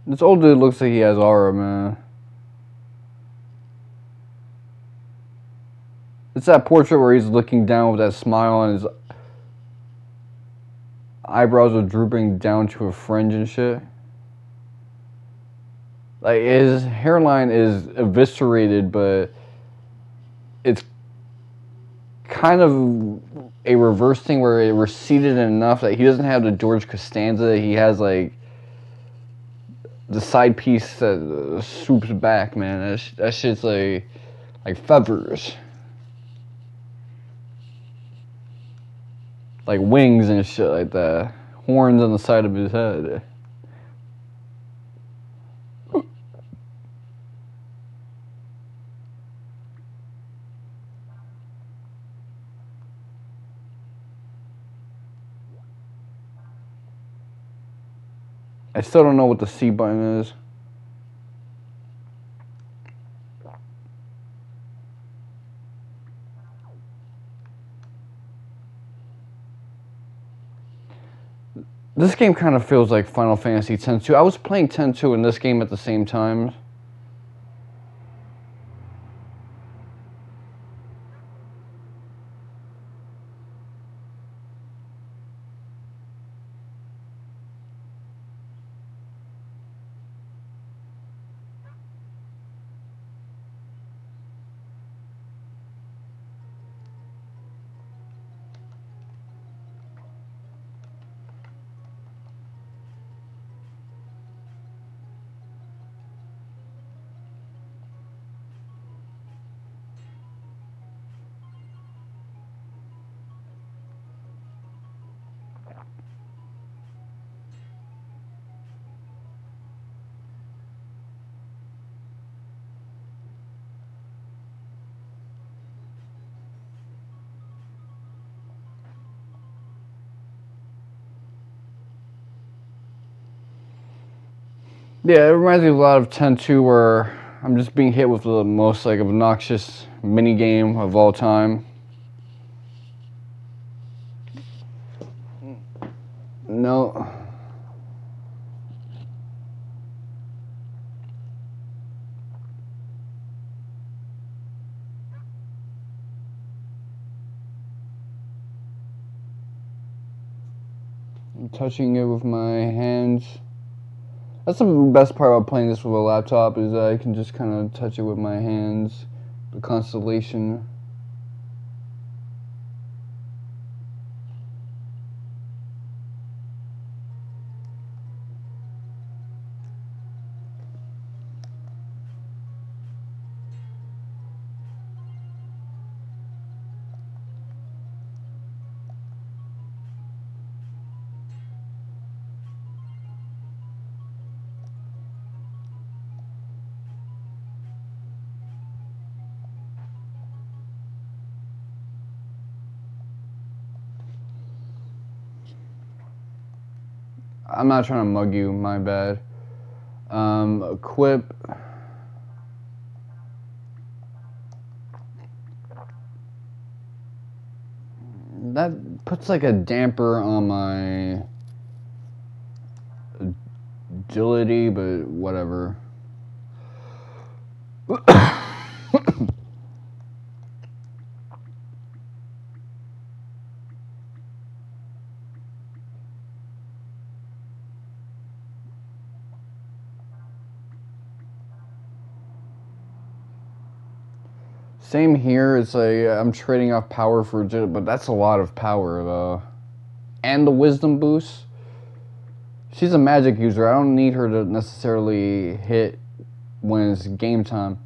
This old dude looks like he has aura, man. It's that portrait where he's looking down with that smile and his eyebrows are drooping down to a fringe and shit. Like, his hairline is eviscerated, but it's kind of a reverse thing where it receded enough that he doesn't have the George Costanza. He has, like, the side piece that swoops back, man. That shit's like feathers. Like wings and shit like that. Horns on the side of his head. I still don't know what the C button is. This game kind of feels like Final Fantasy X-2. I was playing X-2 and this game at the same time. Yeah, it reminds me a lot of X-2 where I'm just being hit with the most like obnoxious mini game of all time. No. I'm touching it with my hands. That's the best part about playing this with a laptop is that I can just kind of touch it with my hands. The constellation. I'm not trying to mug you, my bad. Equip. That puts like a damper on my agility, but whatever. Same here, it's like I'm trading off power for agility, but that's a lot of power though. And the wisdom boost. She's a magic user. I don't need her to necessarily hit when it's game time.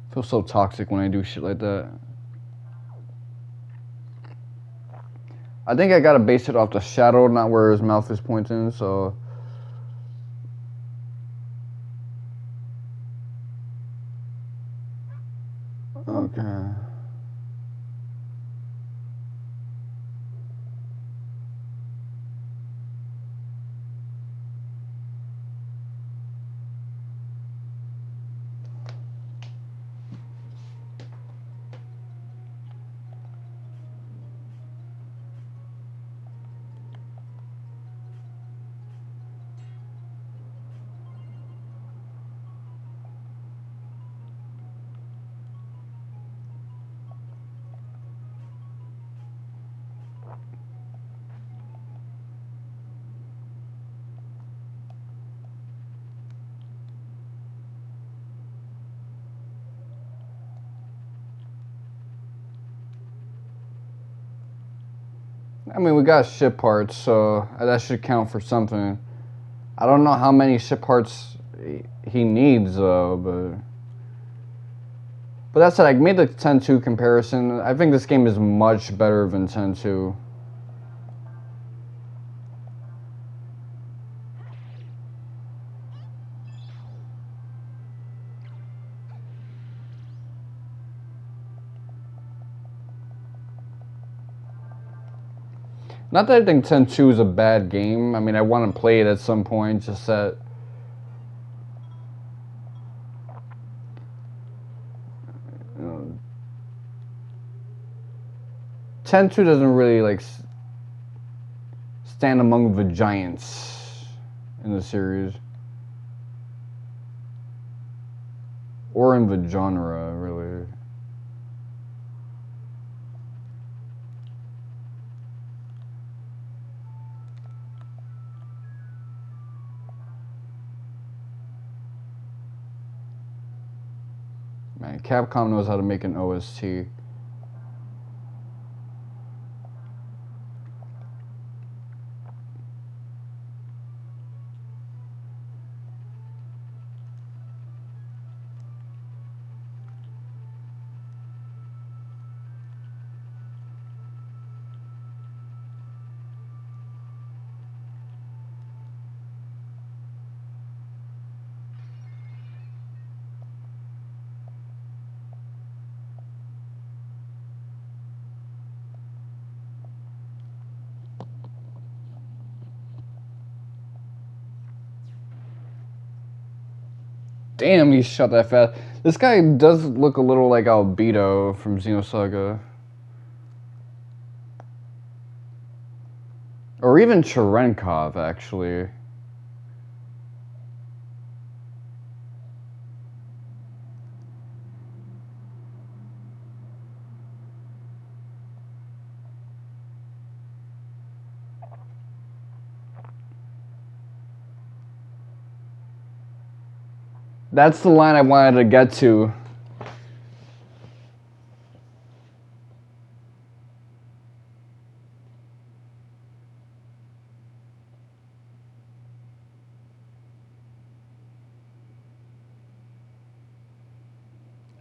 I feel so toxic when I do shit like that. I think I gotta base it off the shadow, not where his mouth is pointing, so... Okay. I mean, we got ship parts, so that should count for something. I don't know how many ship parts he needs, though, but that's it. I made the 10-2 comparison. I think this game is much better than 10-2. Not that I think 10-2 is a bad game. I mean, I want to play it at some point, just that... 10-2 doesn't really, like, stand among the giants in the series. Or in the genre, really. Man, Capcom knows how to make an OST. Damn, he shot that fast. This guy does look a little like Albedo from Xenosaga. Or even Cherenkov, actually. That's the line I wanted to get to.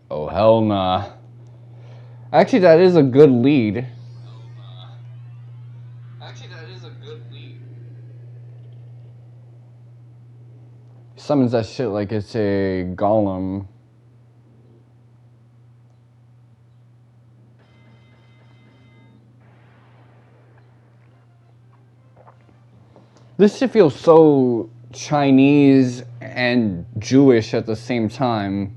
Oh, hell nah. Actually, that is a good lead. He summons that shit like it's a golem. This shit feels so Chinese and Jewish at the same time.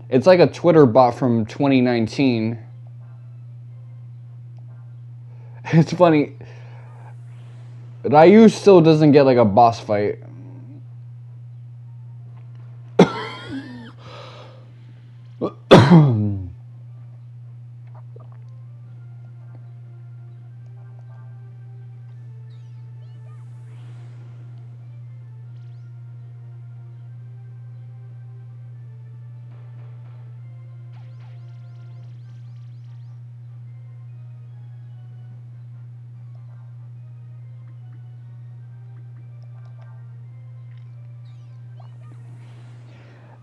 It's like a Twitter bot from 2019. It's funny. Ryu still doesn't get like a boss fight.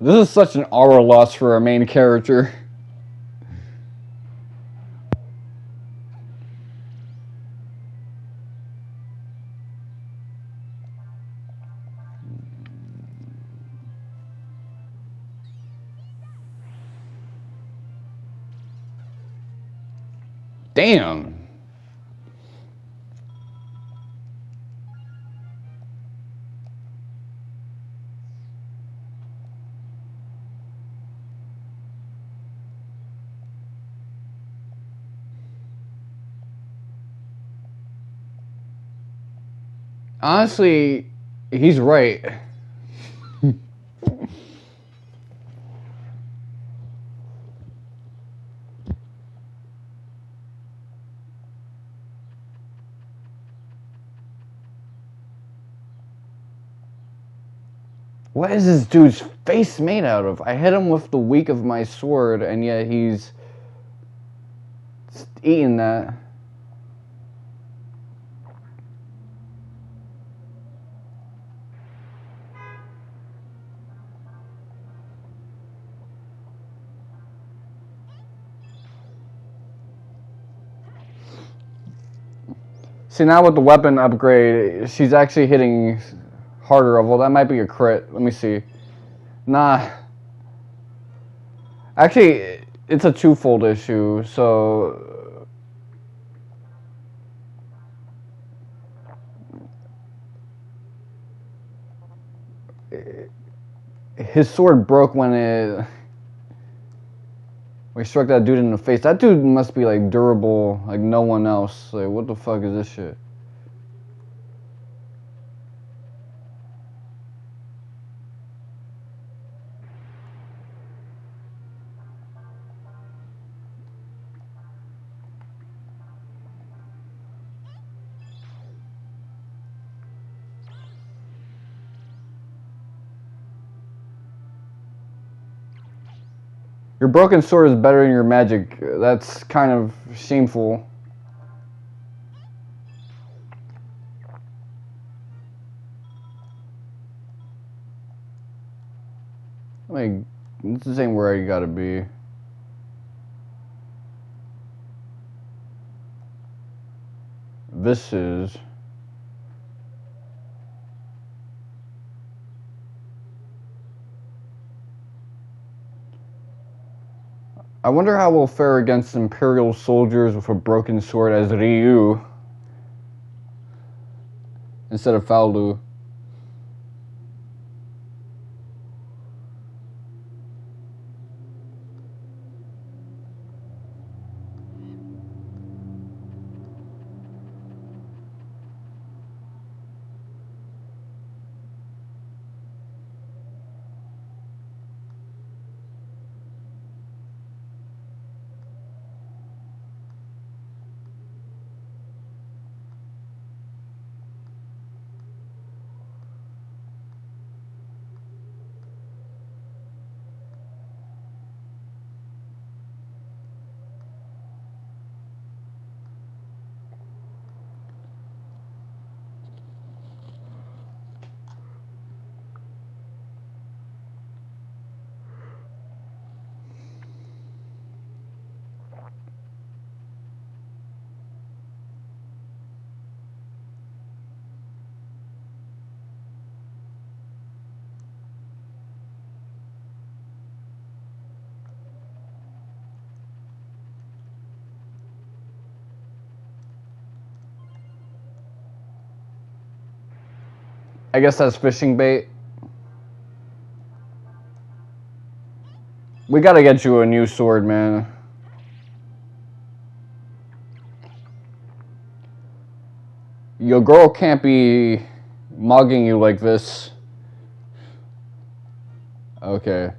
This is such an aura loss for our main character. Damn. Honestly, he's right. What is this dude's face made out of? I hit him with the weak of my sword, and yet he's eating that. See, now with the weapon upgrade, she's actually hitting harder. Well, that might be a crit. Let me see. Nah. Actually, it's a twofold issue, so... His sword broke when he struck that dude in the face. That dude must be, like, durable like no one else. Like, what the fuck is this shit? Your broken sword is better than your magic. That's kind of shameful. Like, this ain't where I gotta be. This is... I wonder how we'll fare against Imperial soldiers with a broken sword as Ryu instead of Fou Lu. I guess that's fishing bait. We gotta get you a new sword, man. Your girl can't be mugging you like this. Okay.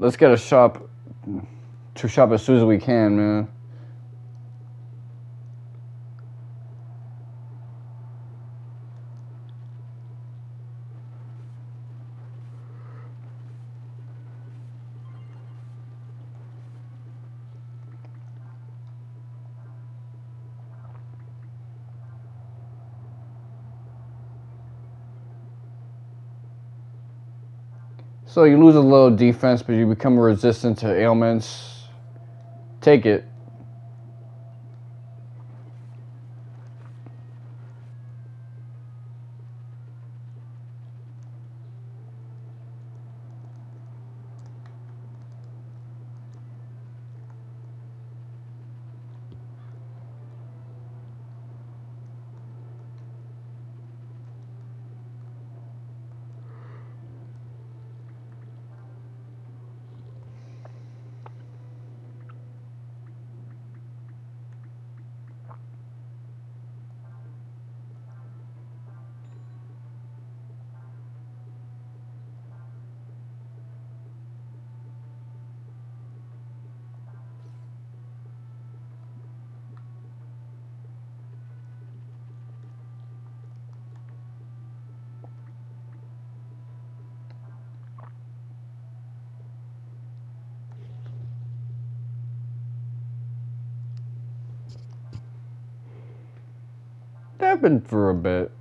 let's get a shop to shop as soon as we can, man. So you lose a little defense, but you become resistant to ailments. Take it. Happened for a bit.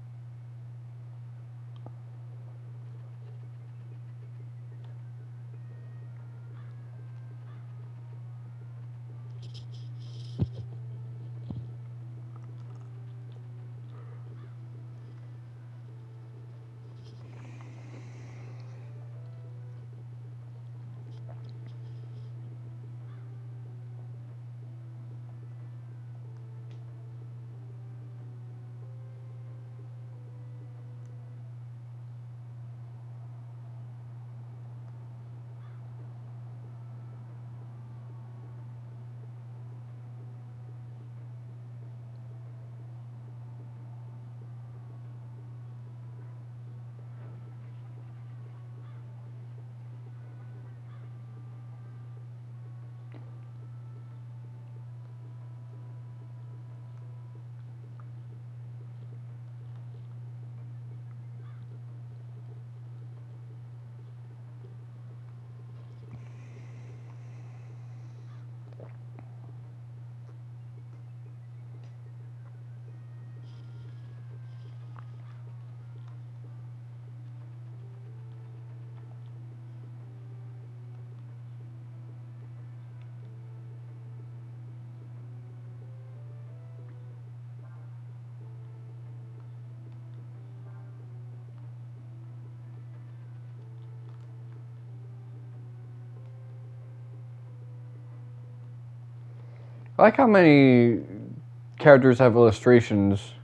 I like how many characters have illustrations.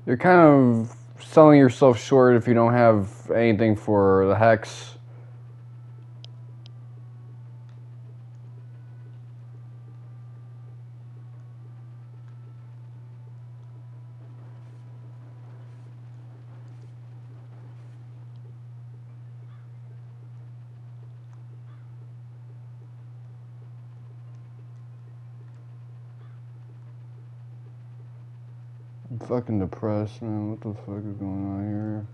You're kind of selling yourself short if you don't have anything for the hex. I'm fucking depressed, man. What the fuck is going on here?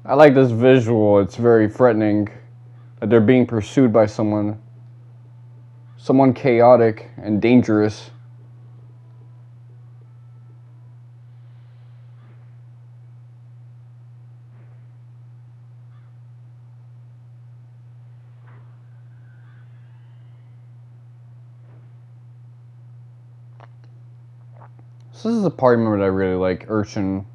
I like this visual. It's very threatening that they're being pursued by someone chaotic and dangerous. So this is a party member that I really like, Ershin.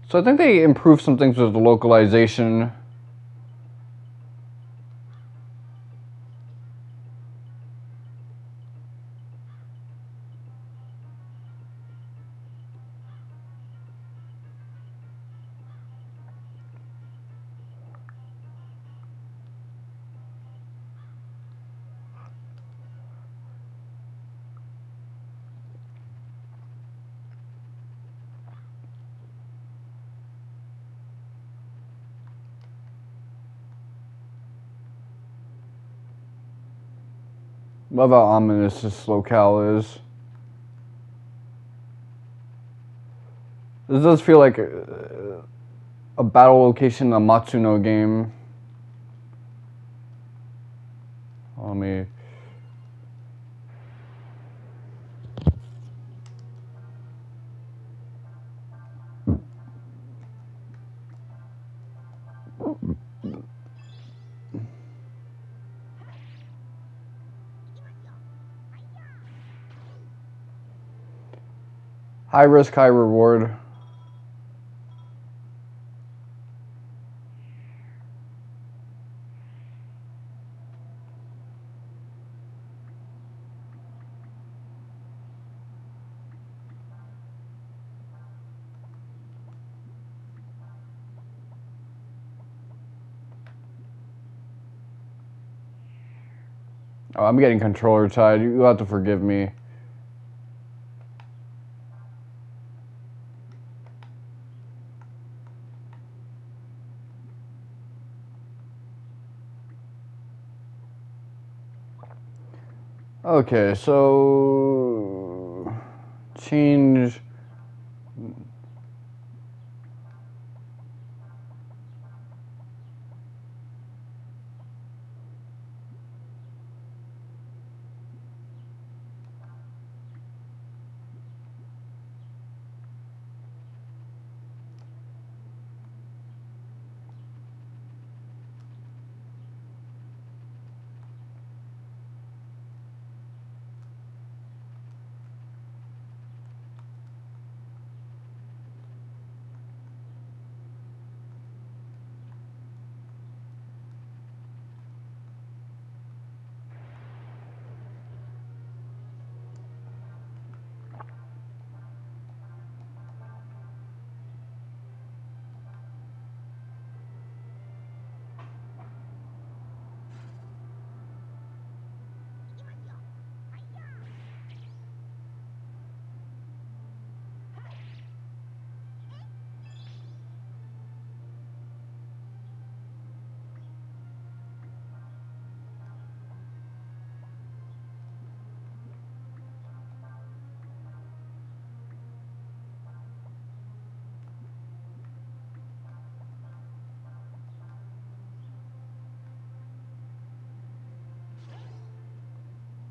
So I think they improved some things with the localization. Love how ominous this locale is. This does feel like a battle location in a Matsuno game. Let me... High risk, high reward. Oh, I'm getting controller tied. You'll have to forgive me. Okay, so change.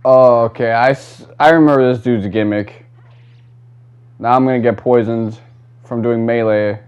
Oh, okay. I remember this dude's gimmick. Now I'm gonna get poisoned from doing melee.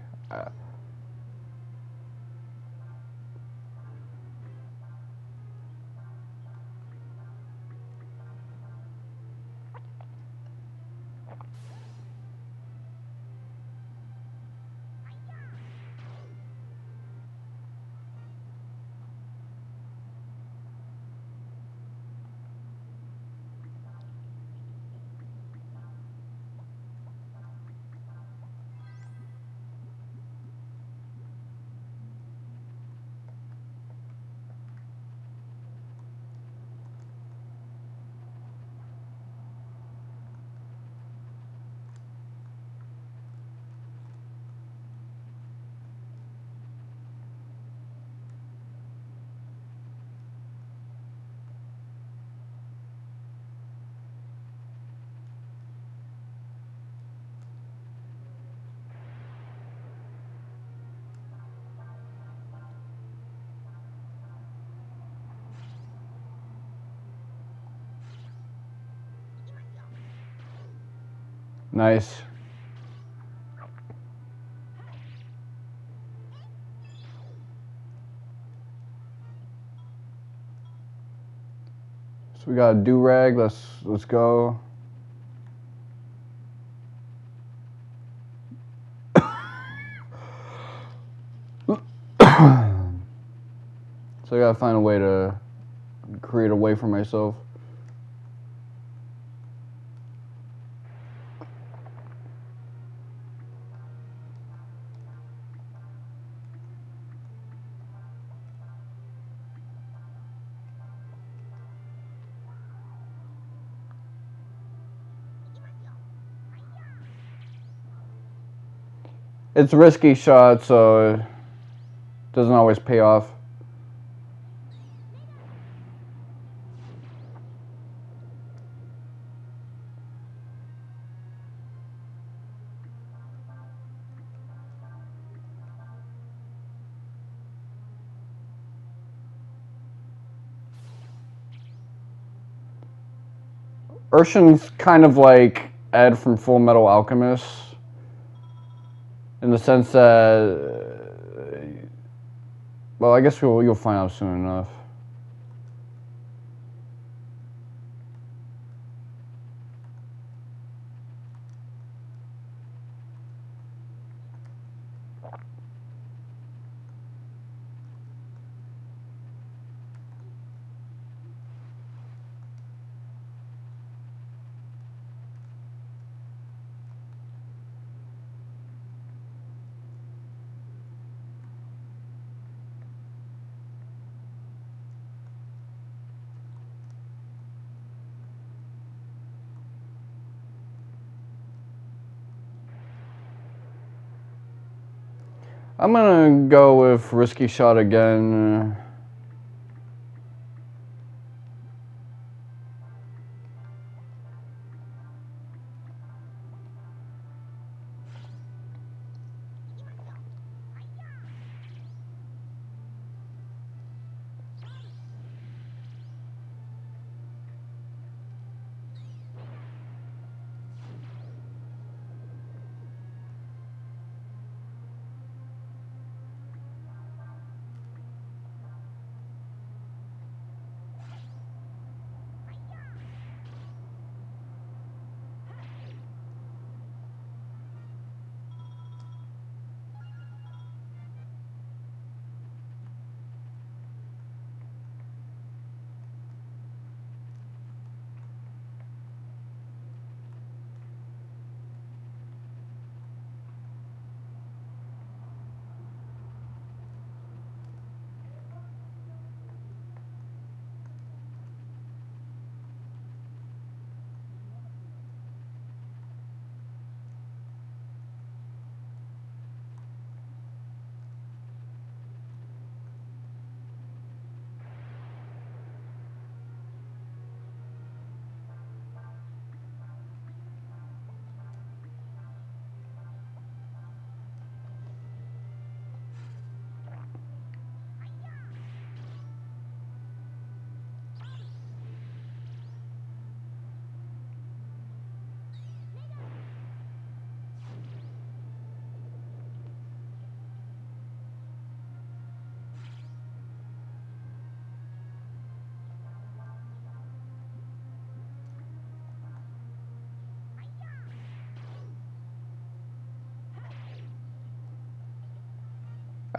Nice. So we got a do-rag. Let's go. So I gotta find a way to create a way for myself. It's a risky shot, so it doesn't always pay off. Ershin's kind of like Ed from Full Metal Alchemist, in the sense that, well, I guess you'll find out soon enough. I'm gonna go with risky shot again.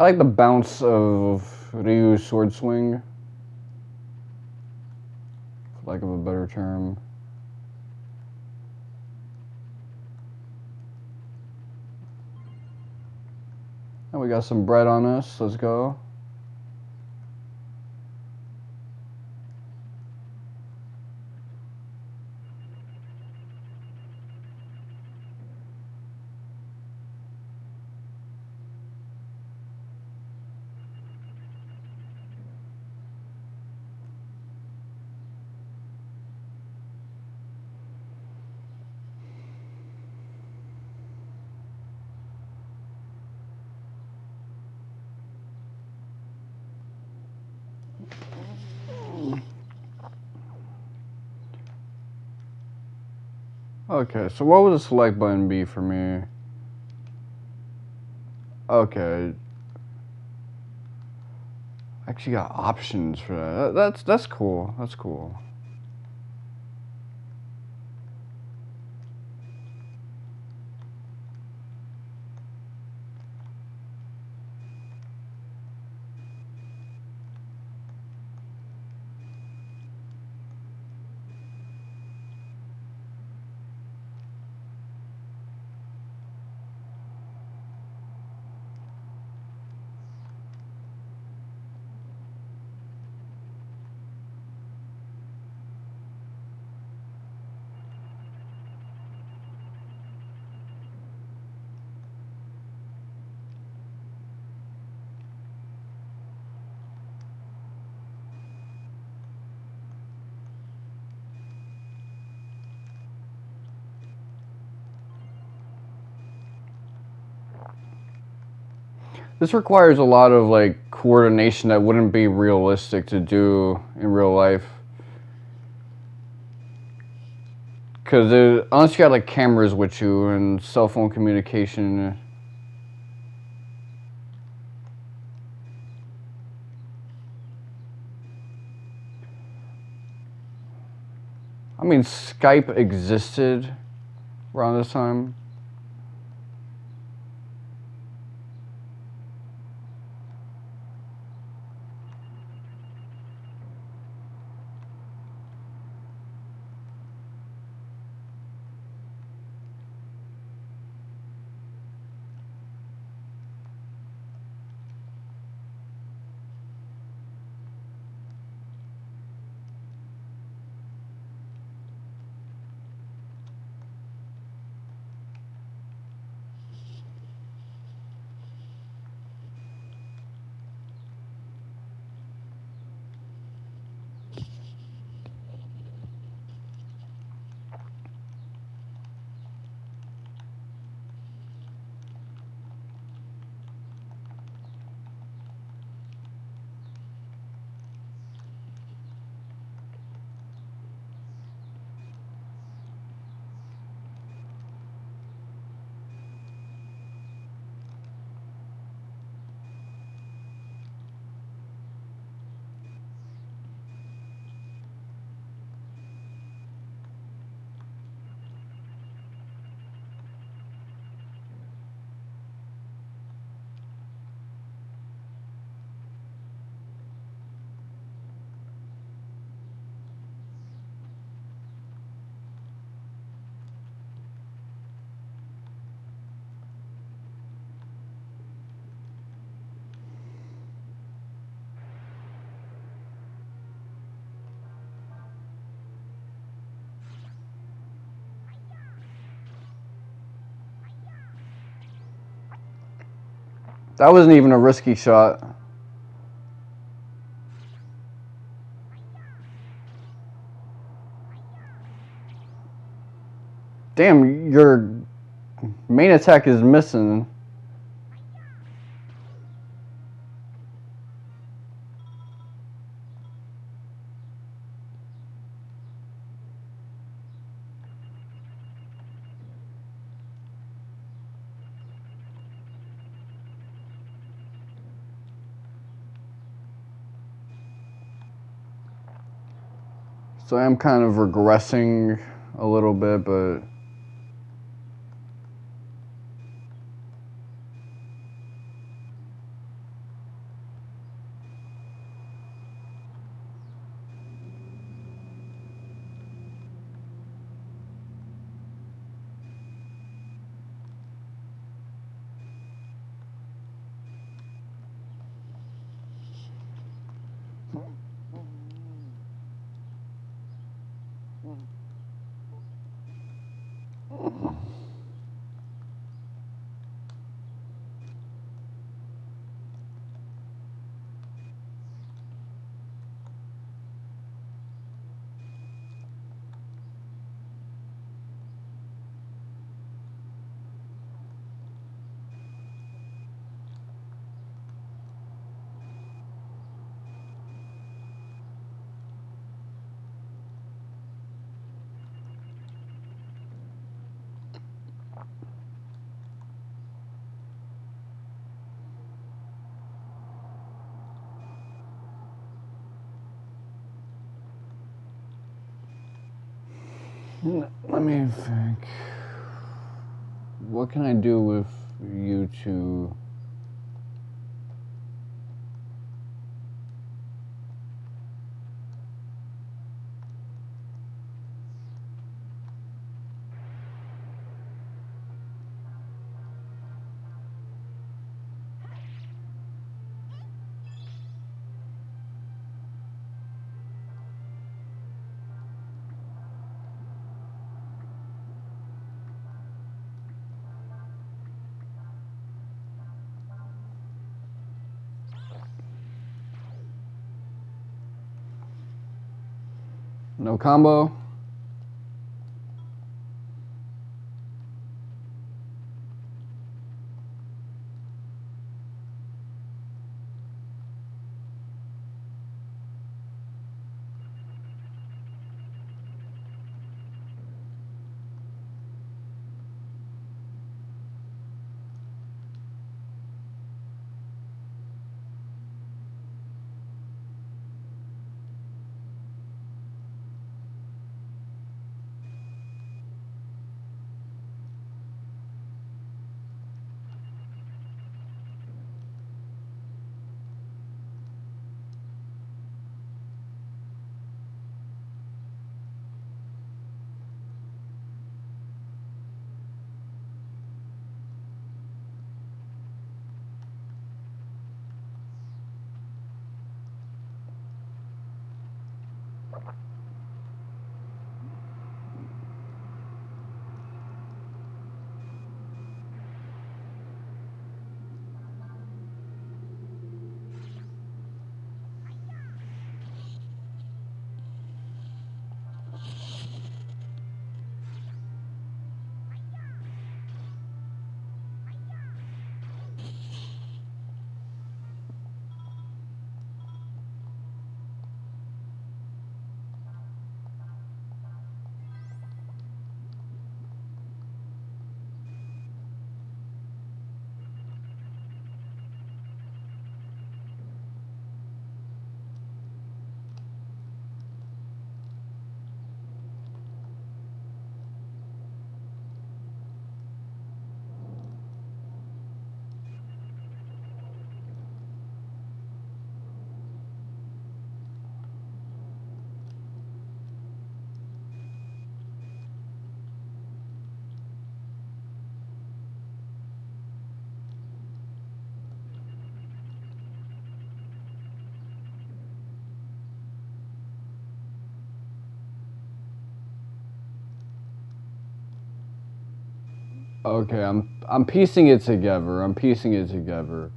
I like the bounce of Ryu's sword swing, for lack of a better term. And we got some bread on us. Let's go. Okay, so what would the select button be for me? Okay. Actually got options for that. That's cool. That's cool. This requires a lot of like coordination that wouldn't be realistic to do in real life. Because unless you got like cameras with you and cell phone communication. I mean, Skype existed around this time. That wasn't even a risky shot. Damn, your main attack is missing. So I'm kind of regressing a little bit, but Let me think. What can I do with you two? No combo? Okay, I'm piecing it together. I'm piecing it together.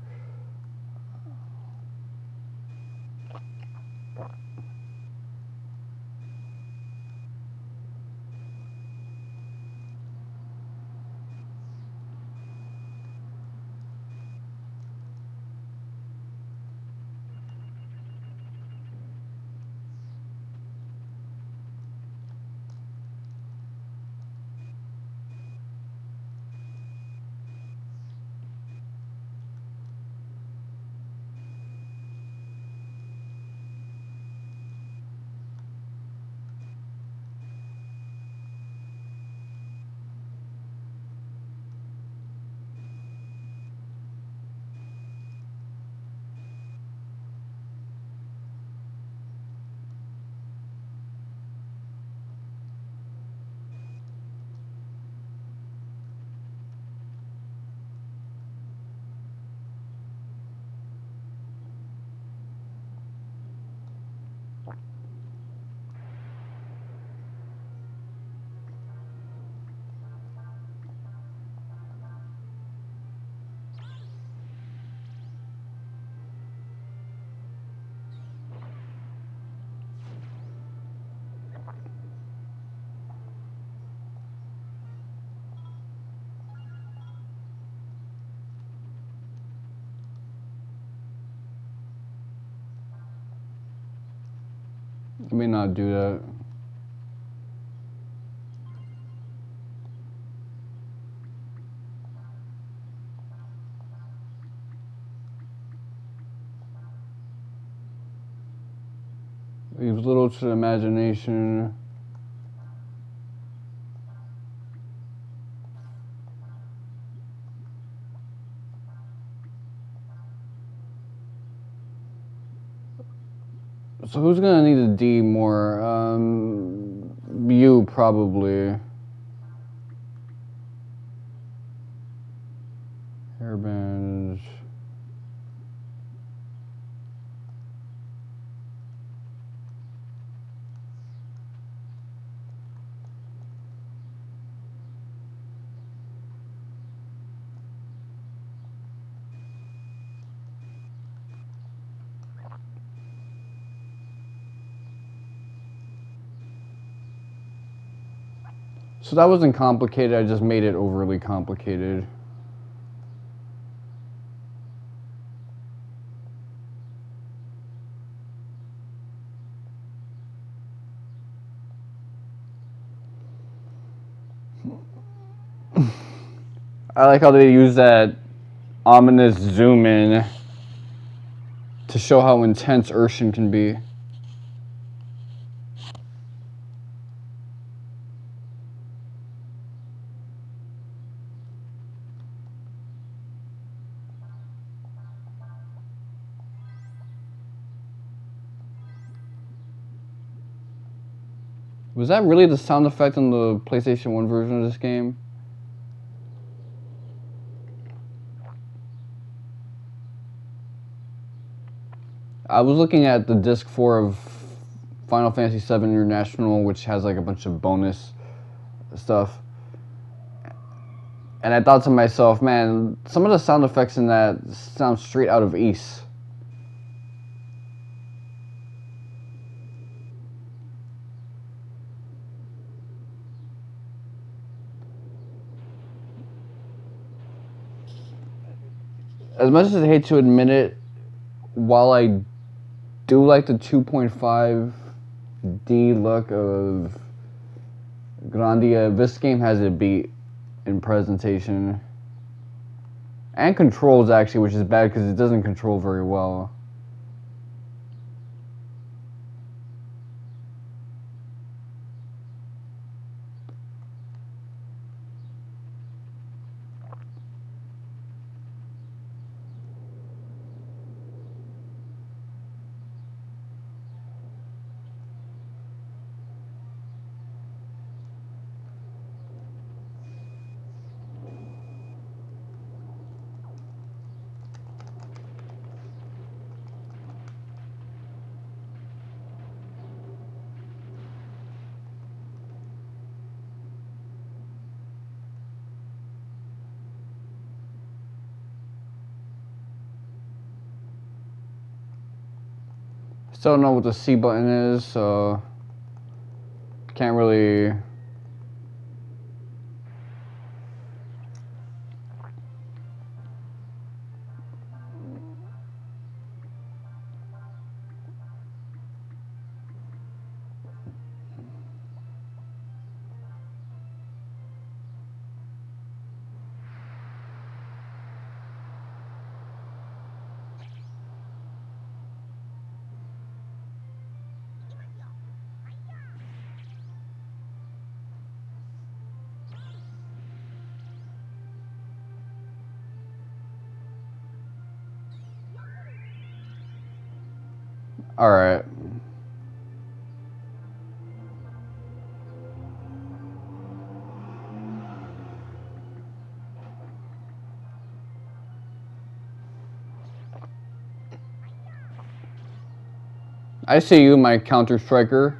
Let me not do that. Leaves little to the imagination. So who's gonna need a D more? You probably. Hairband. So that wasn't complicated, I just made it overly complicated. I like how they use that ominous zoom in to show how intense Ershin can be. Was that really the sound effect on the PlayStation 1 version of this game? I was looking at the disc 4 of Final Fantasy VII International, which has like a bunch of bonus stuff. And I thought to myself, man, some of the sound effects in that sound straight out of Ace. As much as I hate to admit it, while I do like the 2.5D look of Grandia, this game has a beat in presentation. And controls, actually, which is bad because it doesn't control very well. Still don't know what the C button is, so can't really. Alright. I see you, my counter striker.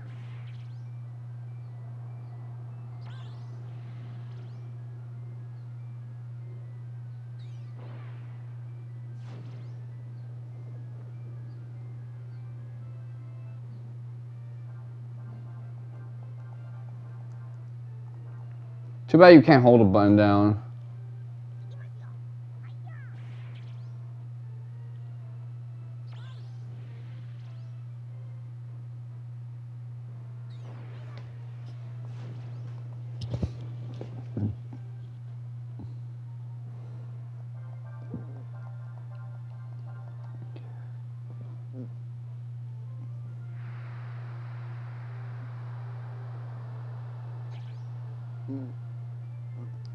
Too bad you can't hold a button down.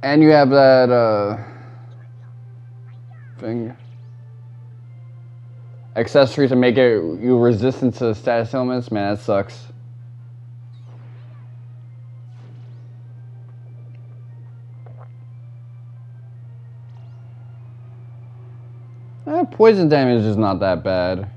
And you have that thing. accessory to make it you resistant to status elements. Man, that sucks. Poison damage is not that bad.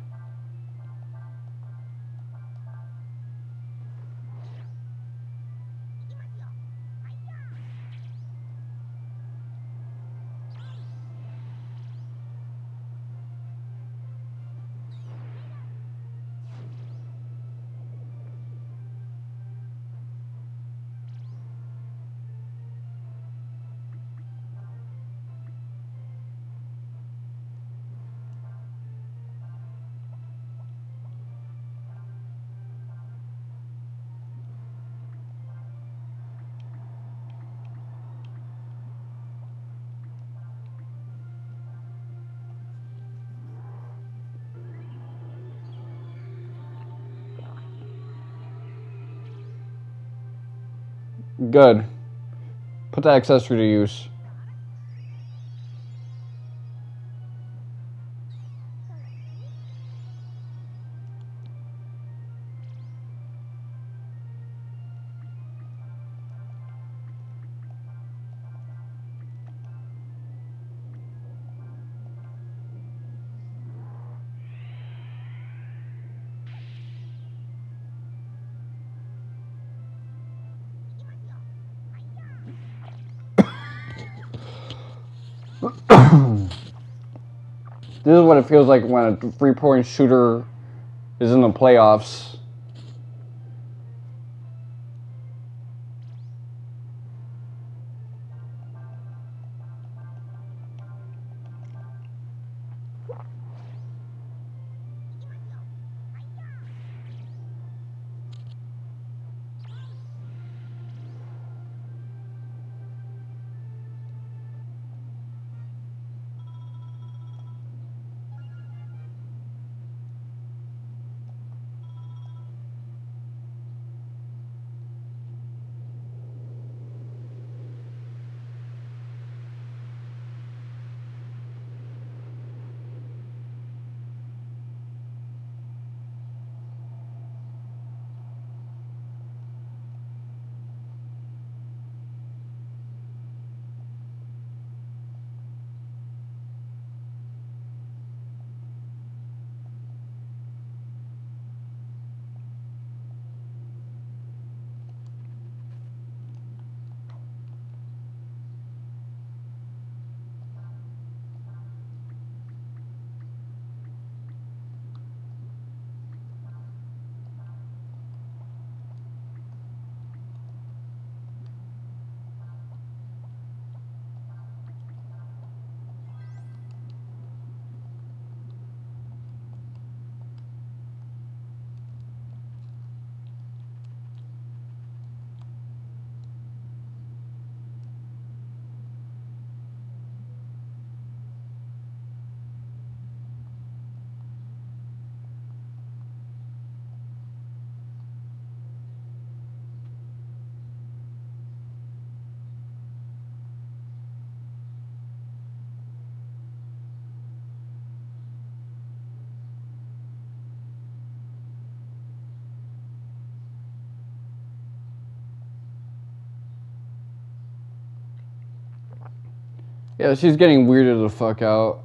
Good. Put that accessory to use. This is what it feels like when a 3-point shooter is in the playoffs. Yeah, she's getting weirded the fuck out.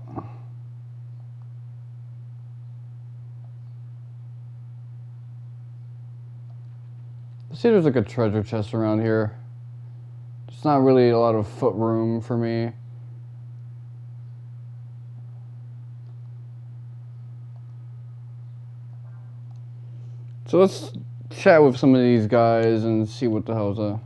See, there's like a treasure chest around here. There's not really a lot of foot room for me. So let's chat with some of these guys and see what the hell's up.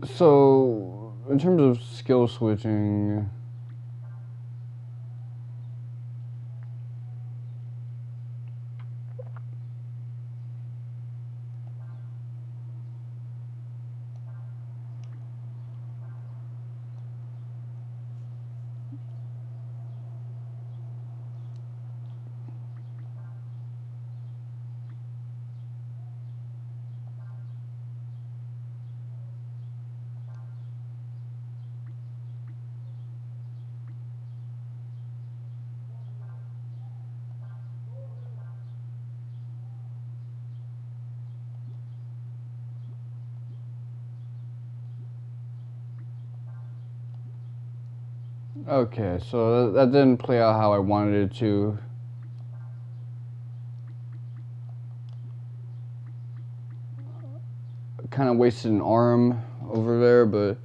So, in terms of skill switching, okay, so that didn't play out how I wanted it to. Kind of wasted an arm over there, but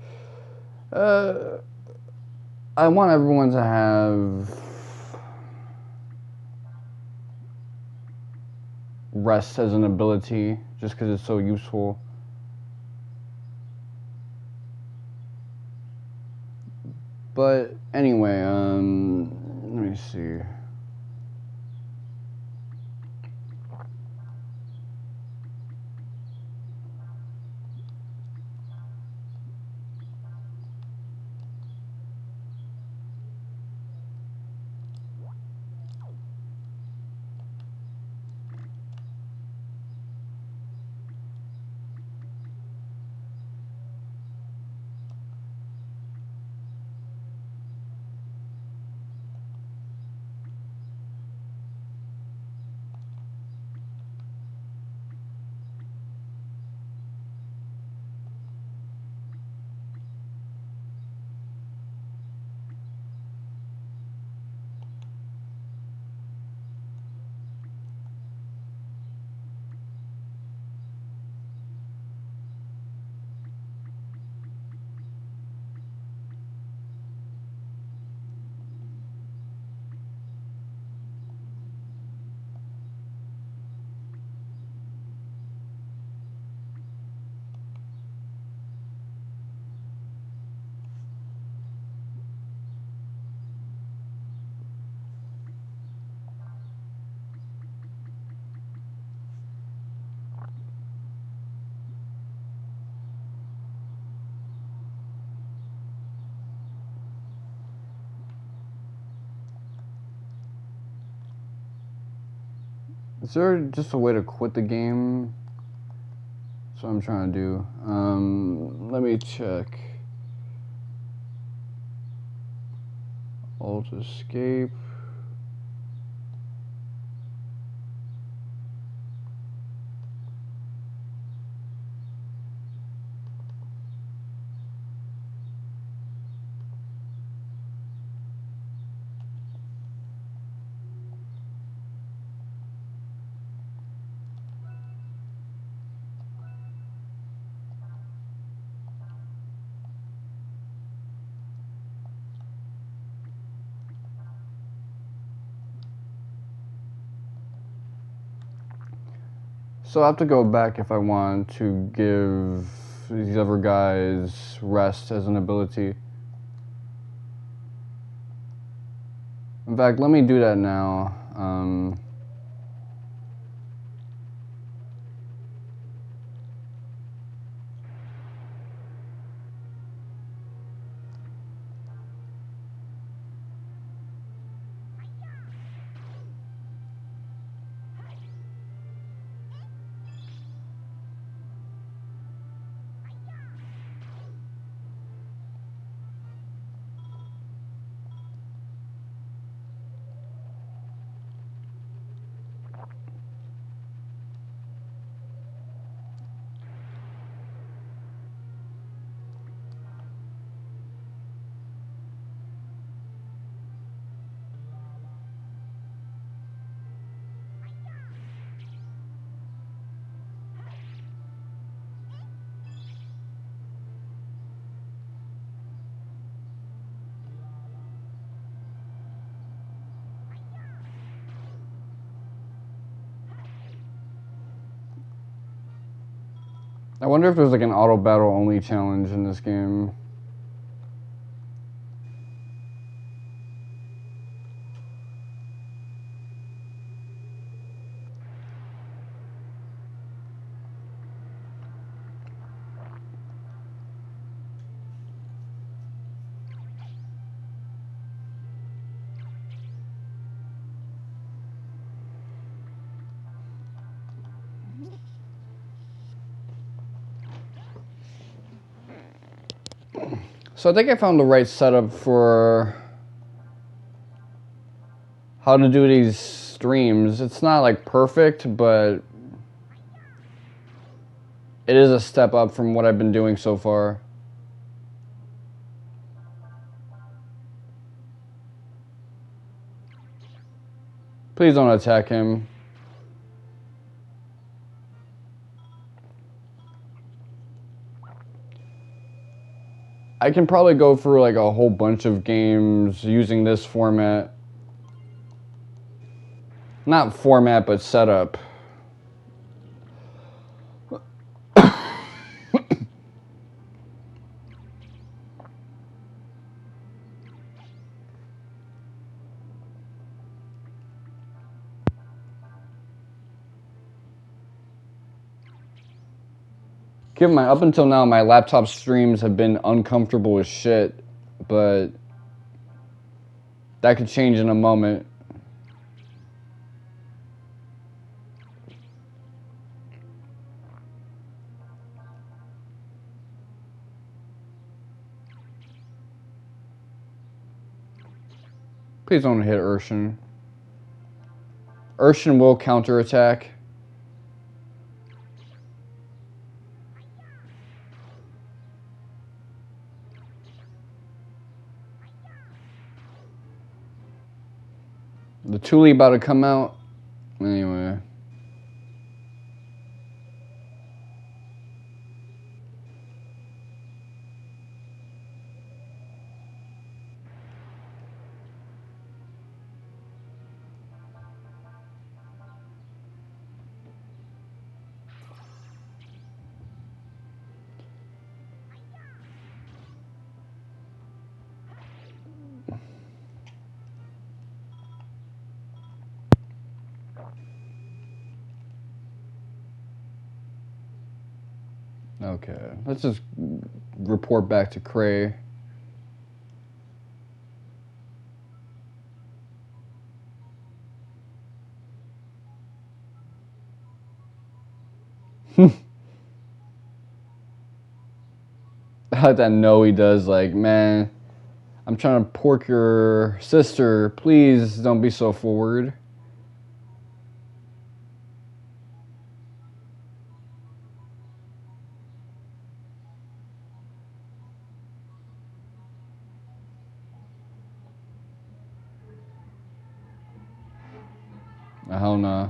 I want everyone to have rest as an ability, just because it's so useful. But anyway, let me see. Is there just a way to quit the game? That's what I'm trying to do. Let me check. Alt escape. So I have to go back if I want to give these other guys rest as an ability. In fact, let me do that now. I wonder if there's like an auto battle only challenge in this game. So I think I found the right setup for how to do these streams. It's not like perfect, but it is a step up from what I've been doing so far. Please don't attack him. I can probably go through like a whole bunch of games using this format. Not format, but setup. Up until now, my laptop streams have been uncomfortable as shit, but that could change in a moment. Please don't hit Ershin. Ershin will counterattack. The Thule about to come out. Anyway. Okay, let's just report back to Cray. I like that no he does, like, man, I'm trying to pork your sister. Please don't be so forward. Hell no.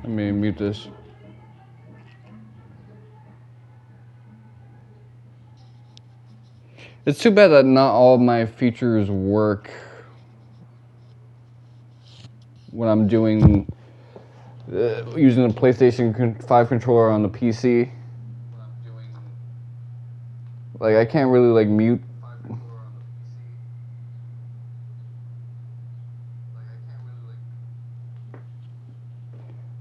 Let me mute this. It's too bad that not all of my features work when I'm doing using the PlayStation 5 controller on the PC. Like, I can't really like mute.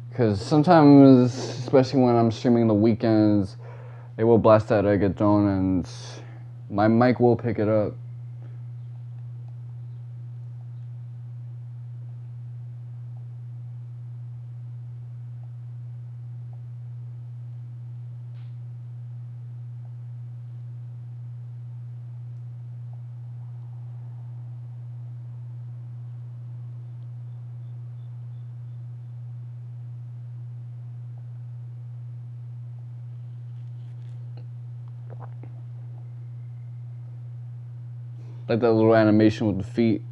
Because sometimes, especially when I'm streaming the weekends, it will blast out reggaeton and my mic will pick it up. Like that little animation with the feet.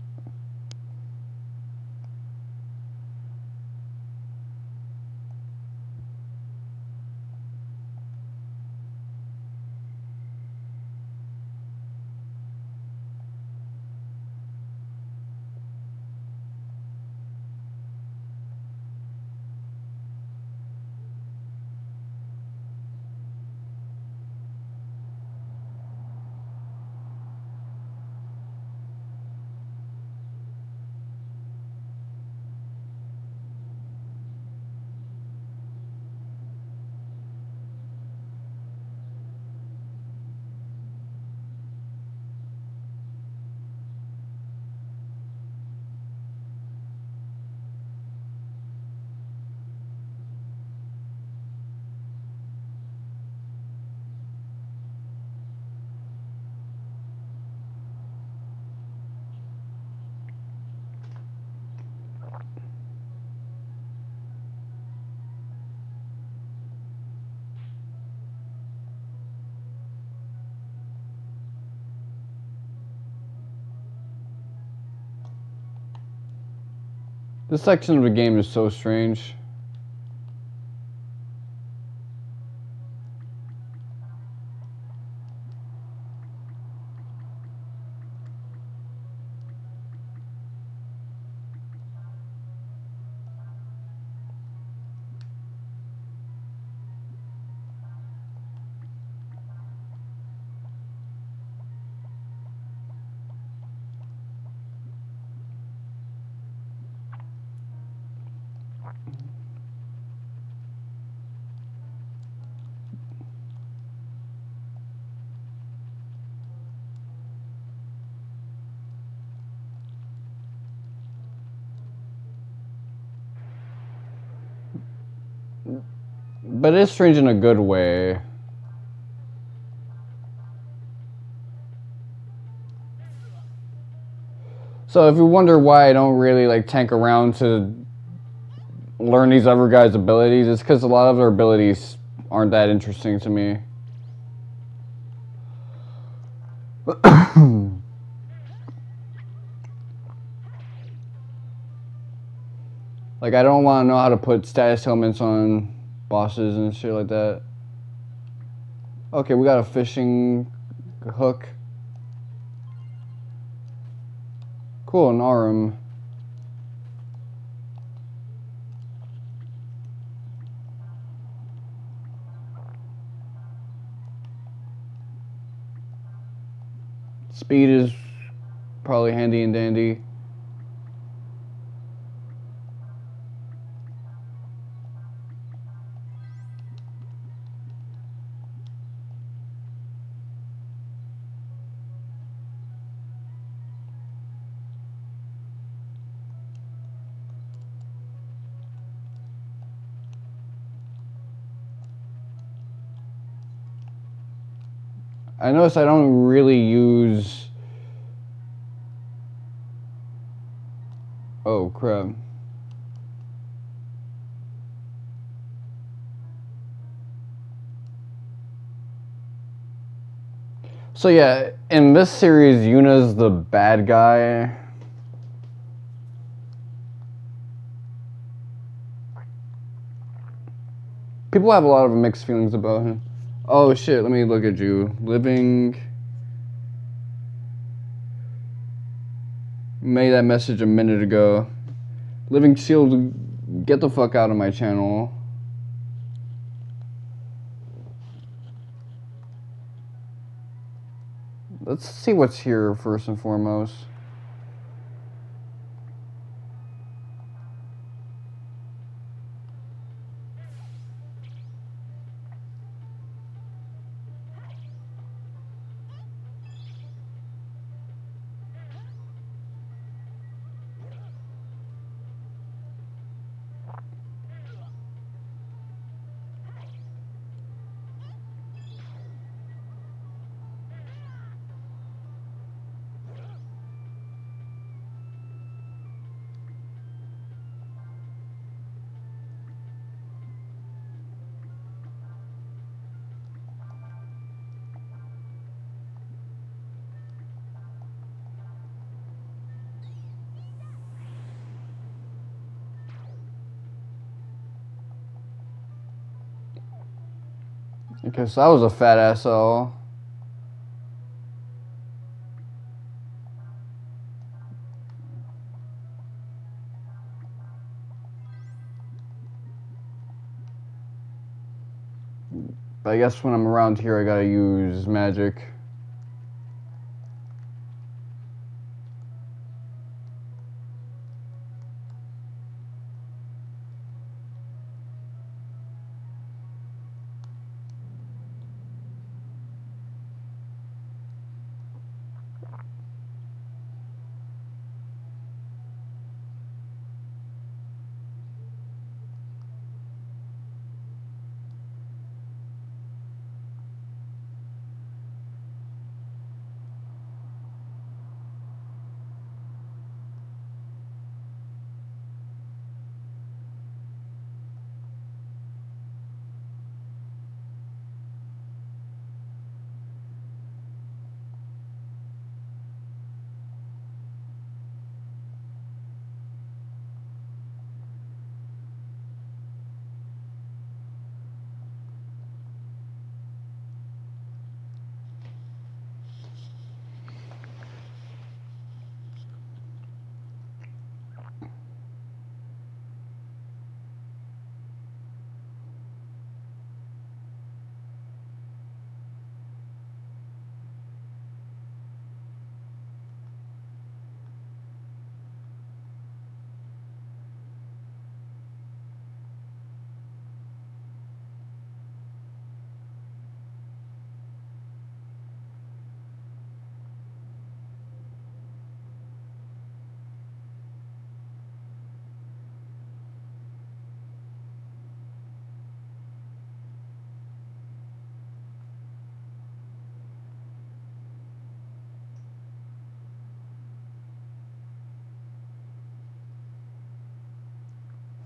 This section of the game is so strange. But it's strange in a good way. So if you wonder why I don't really like tank around to learn these other guys' abilities, it's because a lot of their abilities aren't that interesting to me. Like, I don't want to know how to put status elements on bosses and shit like that. Okay, we got a fishing hook. Cool, an arm. Speed is probably handy and dandy. I notice I don't really use... Oh, crap. So yeah, in this series, Yuna's the bad guy. People have a lot of mixed feelings about him. Oh shit, let me look at you. Living... Made that message a minute ago. Living Shield, get the fuck out of my channel. Let's see what's here first and foremost. Okay, so that was a fat asshole. But I guess when I'm around here, I gotta use magic.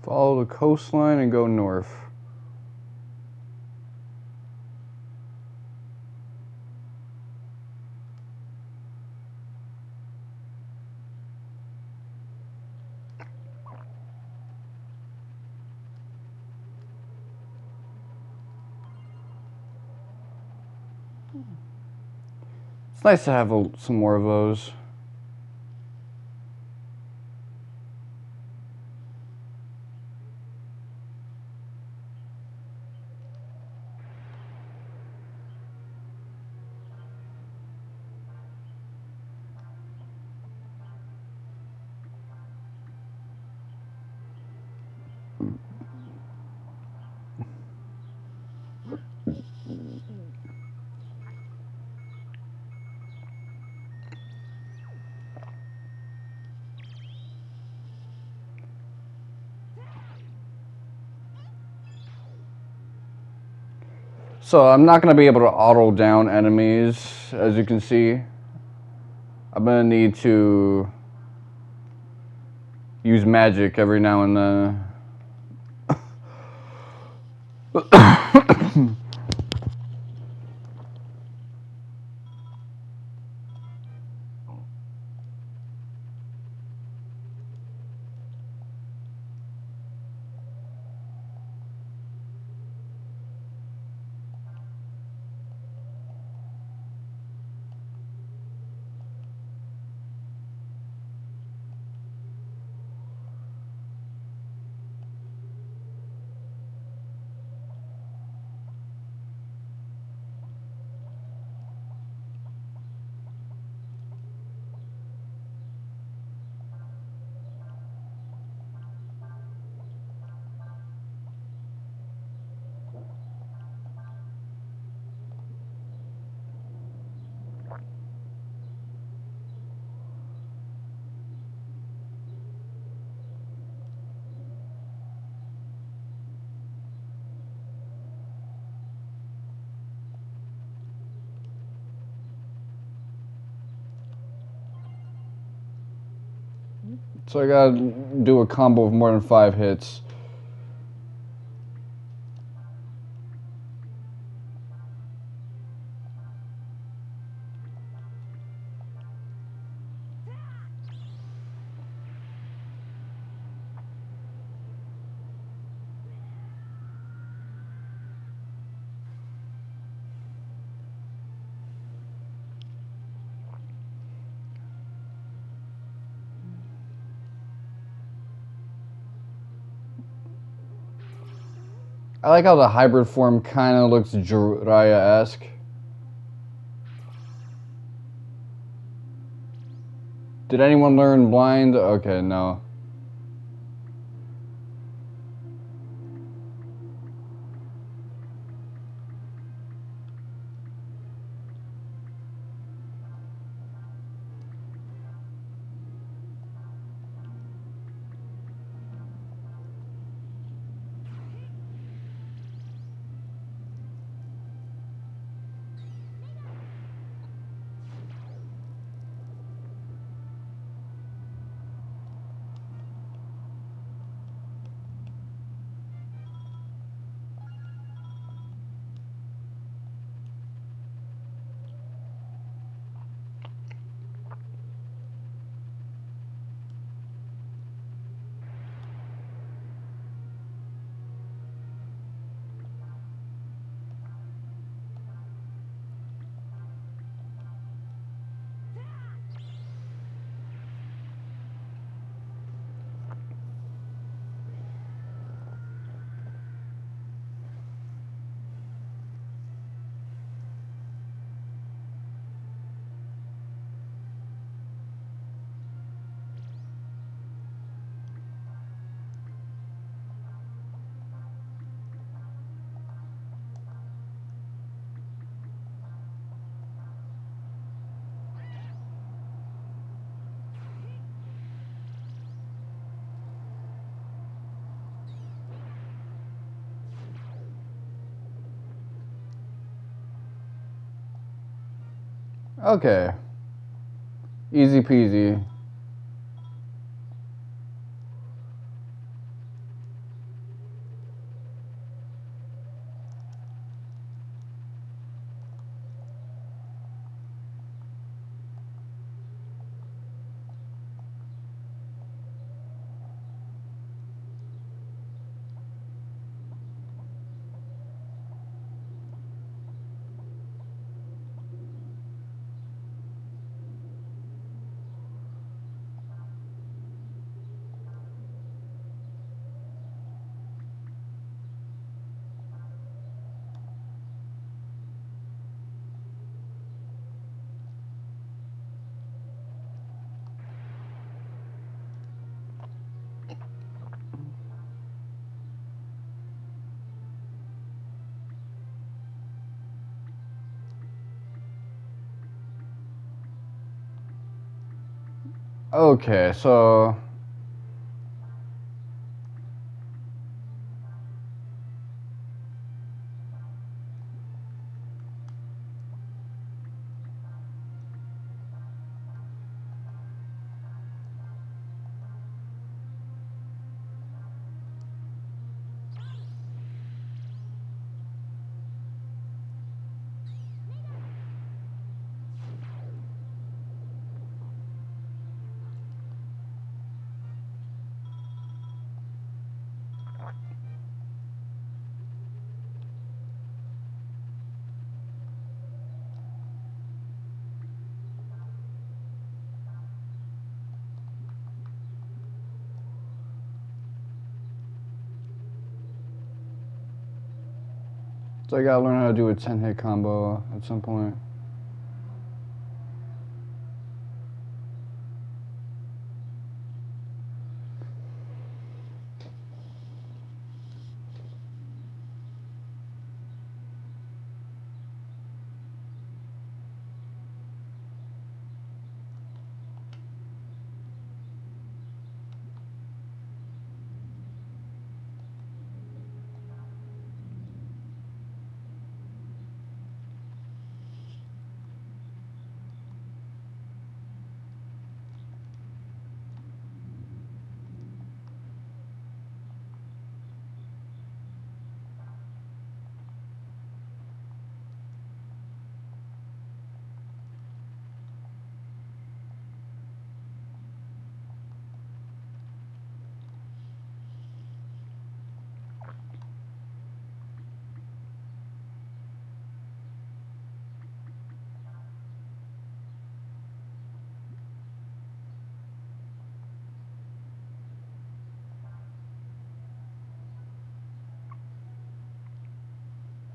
Follow the coastline and go north. It's nice to have some more of those. So I'm not going to be able to auto down enemies, as you can see. I'm going to need to use magic every now and then. So I gotta do a combo of more than 5 hits. I like how the hybrid form kind of looks Jiraiya-esque. Did anyone learn blind? Okay, no. Okay. Easy peasy. Okay, so I gotta learn how to do a 10-hit combo at some point.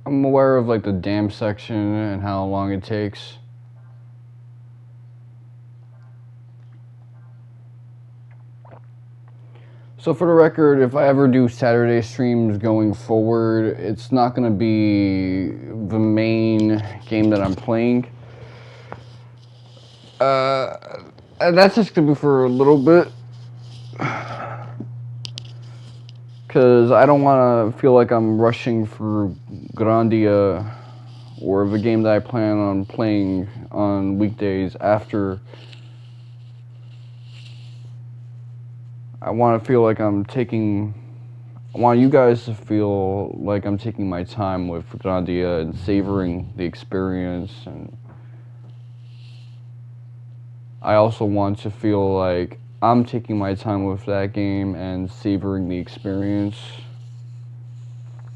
I'm aware of like the dam section and how long it takes. So for the record, if I ever do Saturday streams going forward, it's not gonna be the main game that I'm playing. That's just gonna be for a little bit. Because I don't want to feel like I'm rushing for Grandia or the game that I plan on playing on weekdays after. I want to feel like I want you guys to feel like I'm taking my time with Grandia and savoring the experience. And I also want to feel like I'm taking my time with that game and savoring the experience.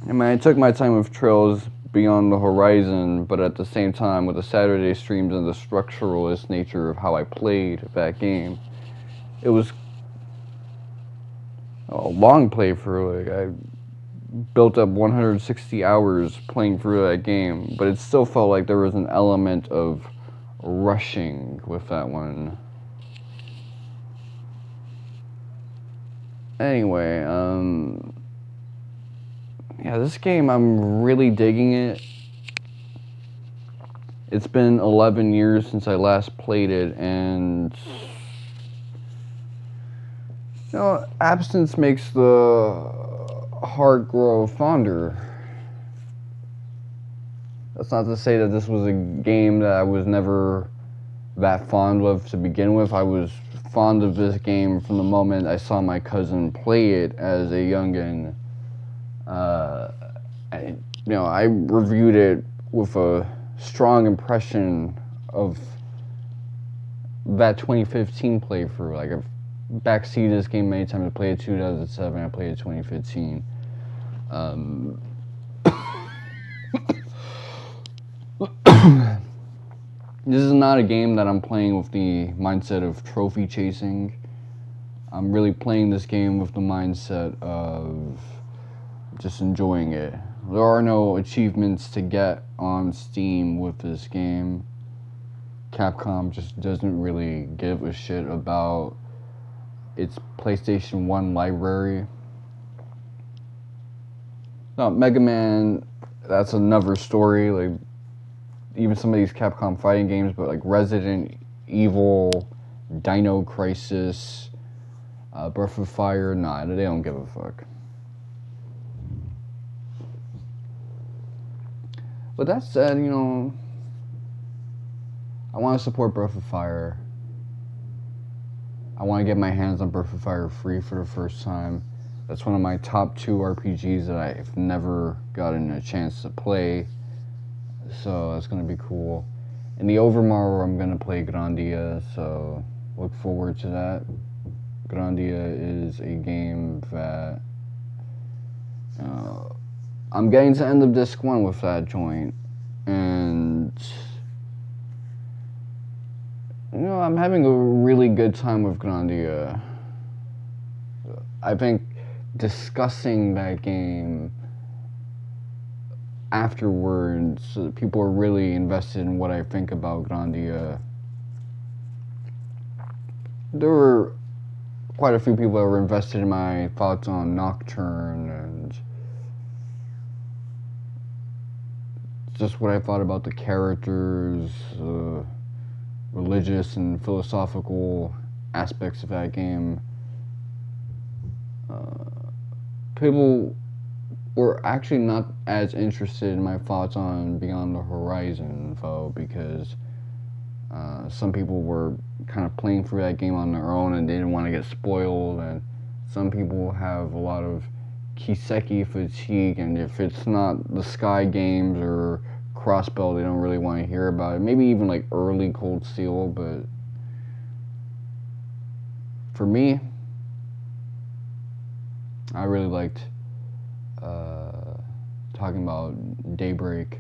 I mean, I took my time with Trails Beyond the Horizon, but at the same time, with the Saturday streams and the structuralist nature of how I played that game, it was a long playthrough. Like, I built up 160 hours playing through that game, but it still felt like there was an element of rushing with that one. Anyway, yeah, this game, I'm really digging it. It's been 11 years since I last played it, and you know, absence makes the heart grow fonder. That's not to say that this was a game that I was never that fond of to begin with. I was fond of this game from the moment I saw my cousin play it as a youngin'. I reviewed it with a strong impression of that 2015 playthrough. Like, I've backseated this game many times. I played it 2007, I played it 2015. This is not a game that I'm playing with the mindset of trophy chasing. I'm really playing this game with the mindset of just enjoying it. There are no achievements to get on Steam with this game. Capcom just doesn't really give a shit about its PlayStation 1 library. No, Mega Man, that's another story. Like, even some of these Capcom fighting games, but like Resident Evil Dino Crisis, Breath of Fire. Nah, they don't give a fuck. But that said, you know, I want to support Breath of Fire. I want to get my hands on Breath of Fire free for the first time. That's one of my top 2 RPGs that I've never gotten a chance to play. So that's going to be cool. In the Overmorrow, I'm going to play Grandia, so look forward to that. Grandia is a game that I'm getting to end of disc 1 with that joint, and you know, I'm having a really good time with Grandia. I think discussing that game afterwards, people are really invested in what I think about Grandia. There were quite a few people that were invested in my thoughts on Nocturne and just what I thought about the characters, religious and philosophical aspects of that game. People were actually not as interested in my thoughts on Beyond the Horizon, though, because some people were kind of playing through that game on their own and they didn't want to get spoiled, and some people have a lot of Kiseki fatigue, and if it's not the Sky games or Crossbell, they don't really want to hear about it. Maybe even like early Cold Steel, but for me, I really liked talking about Daybreak.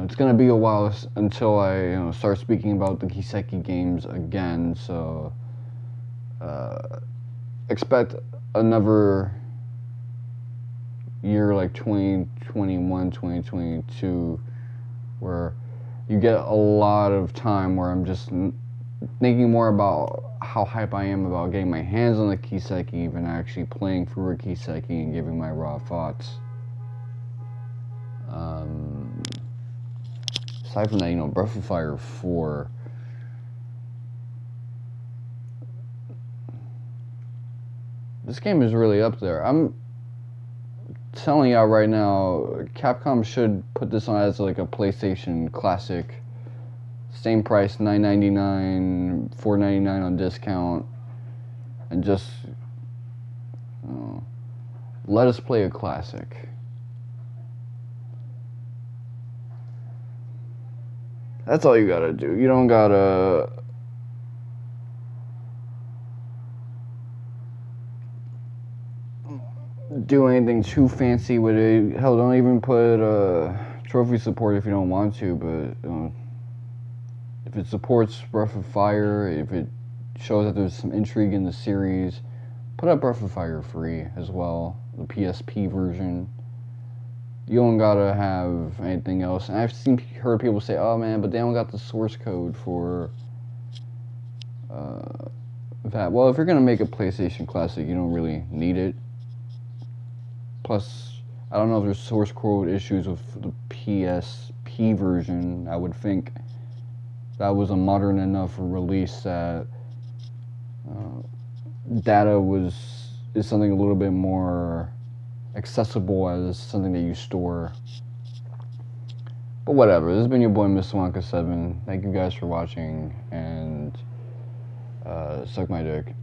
It's gonna be a while until I start speaking about the Kiseki games again, so expect another year like 2021, 2022, where you get a lot of time where I'm just thinking more about how hype I am about getting my hands on the Kiseki than actually playing through a Kiseki and giving my raw thoughts. Aside from that, Breath of Fire 4, this game is really up there. I'm telling y'all right now, Capcom should put this on as like a PlayStation Classic. Same price, $9.99, $4.99 on discount, and just let us play a classic. That's all you gotta do. You don't gotta do anything too fancy with it. Hell, don't even put trophy support if you don't want to, but if it supports Breath of Fire, if it shows that there's some intrigue in the series, put up Breath of Fire free as well, the PSP version. You don't gotta have anything else. And I've heard people say, oh man, but they don't got the source code for that. Well, if you're gonna make a PlayStation Classic, you don't really need it. Plus, I don't know if there's source code issues with the PSP version. I would think that was a modern enough release that data is something a little bit more accessible as something that you store. But whatever, this has been your boy Mr. Wonka 7. Thank you guys for watching, and suck my dick.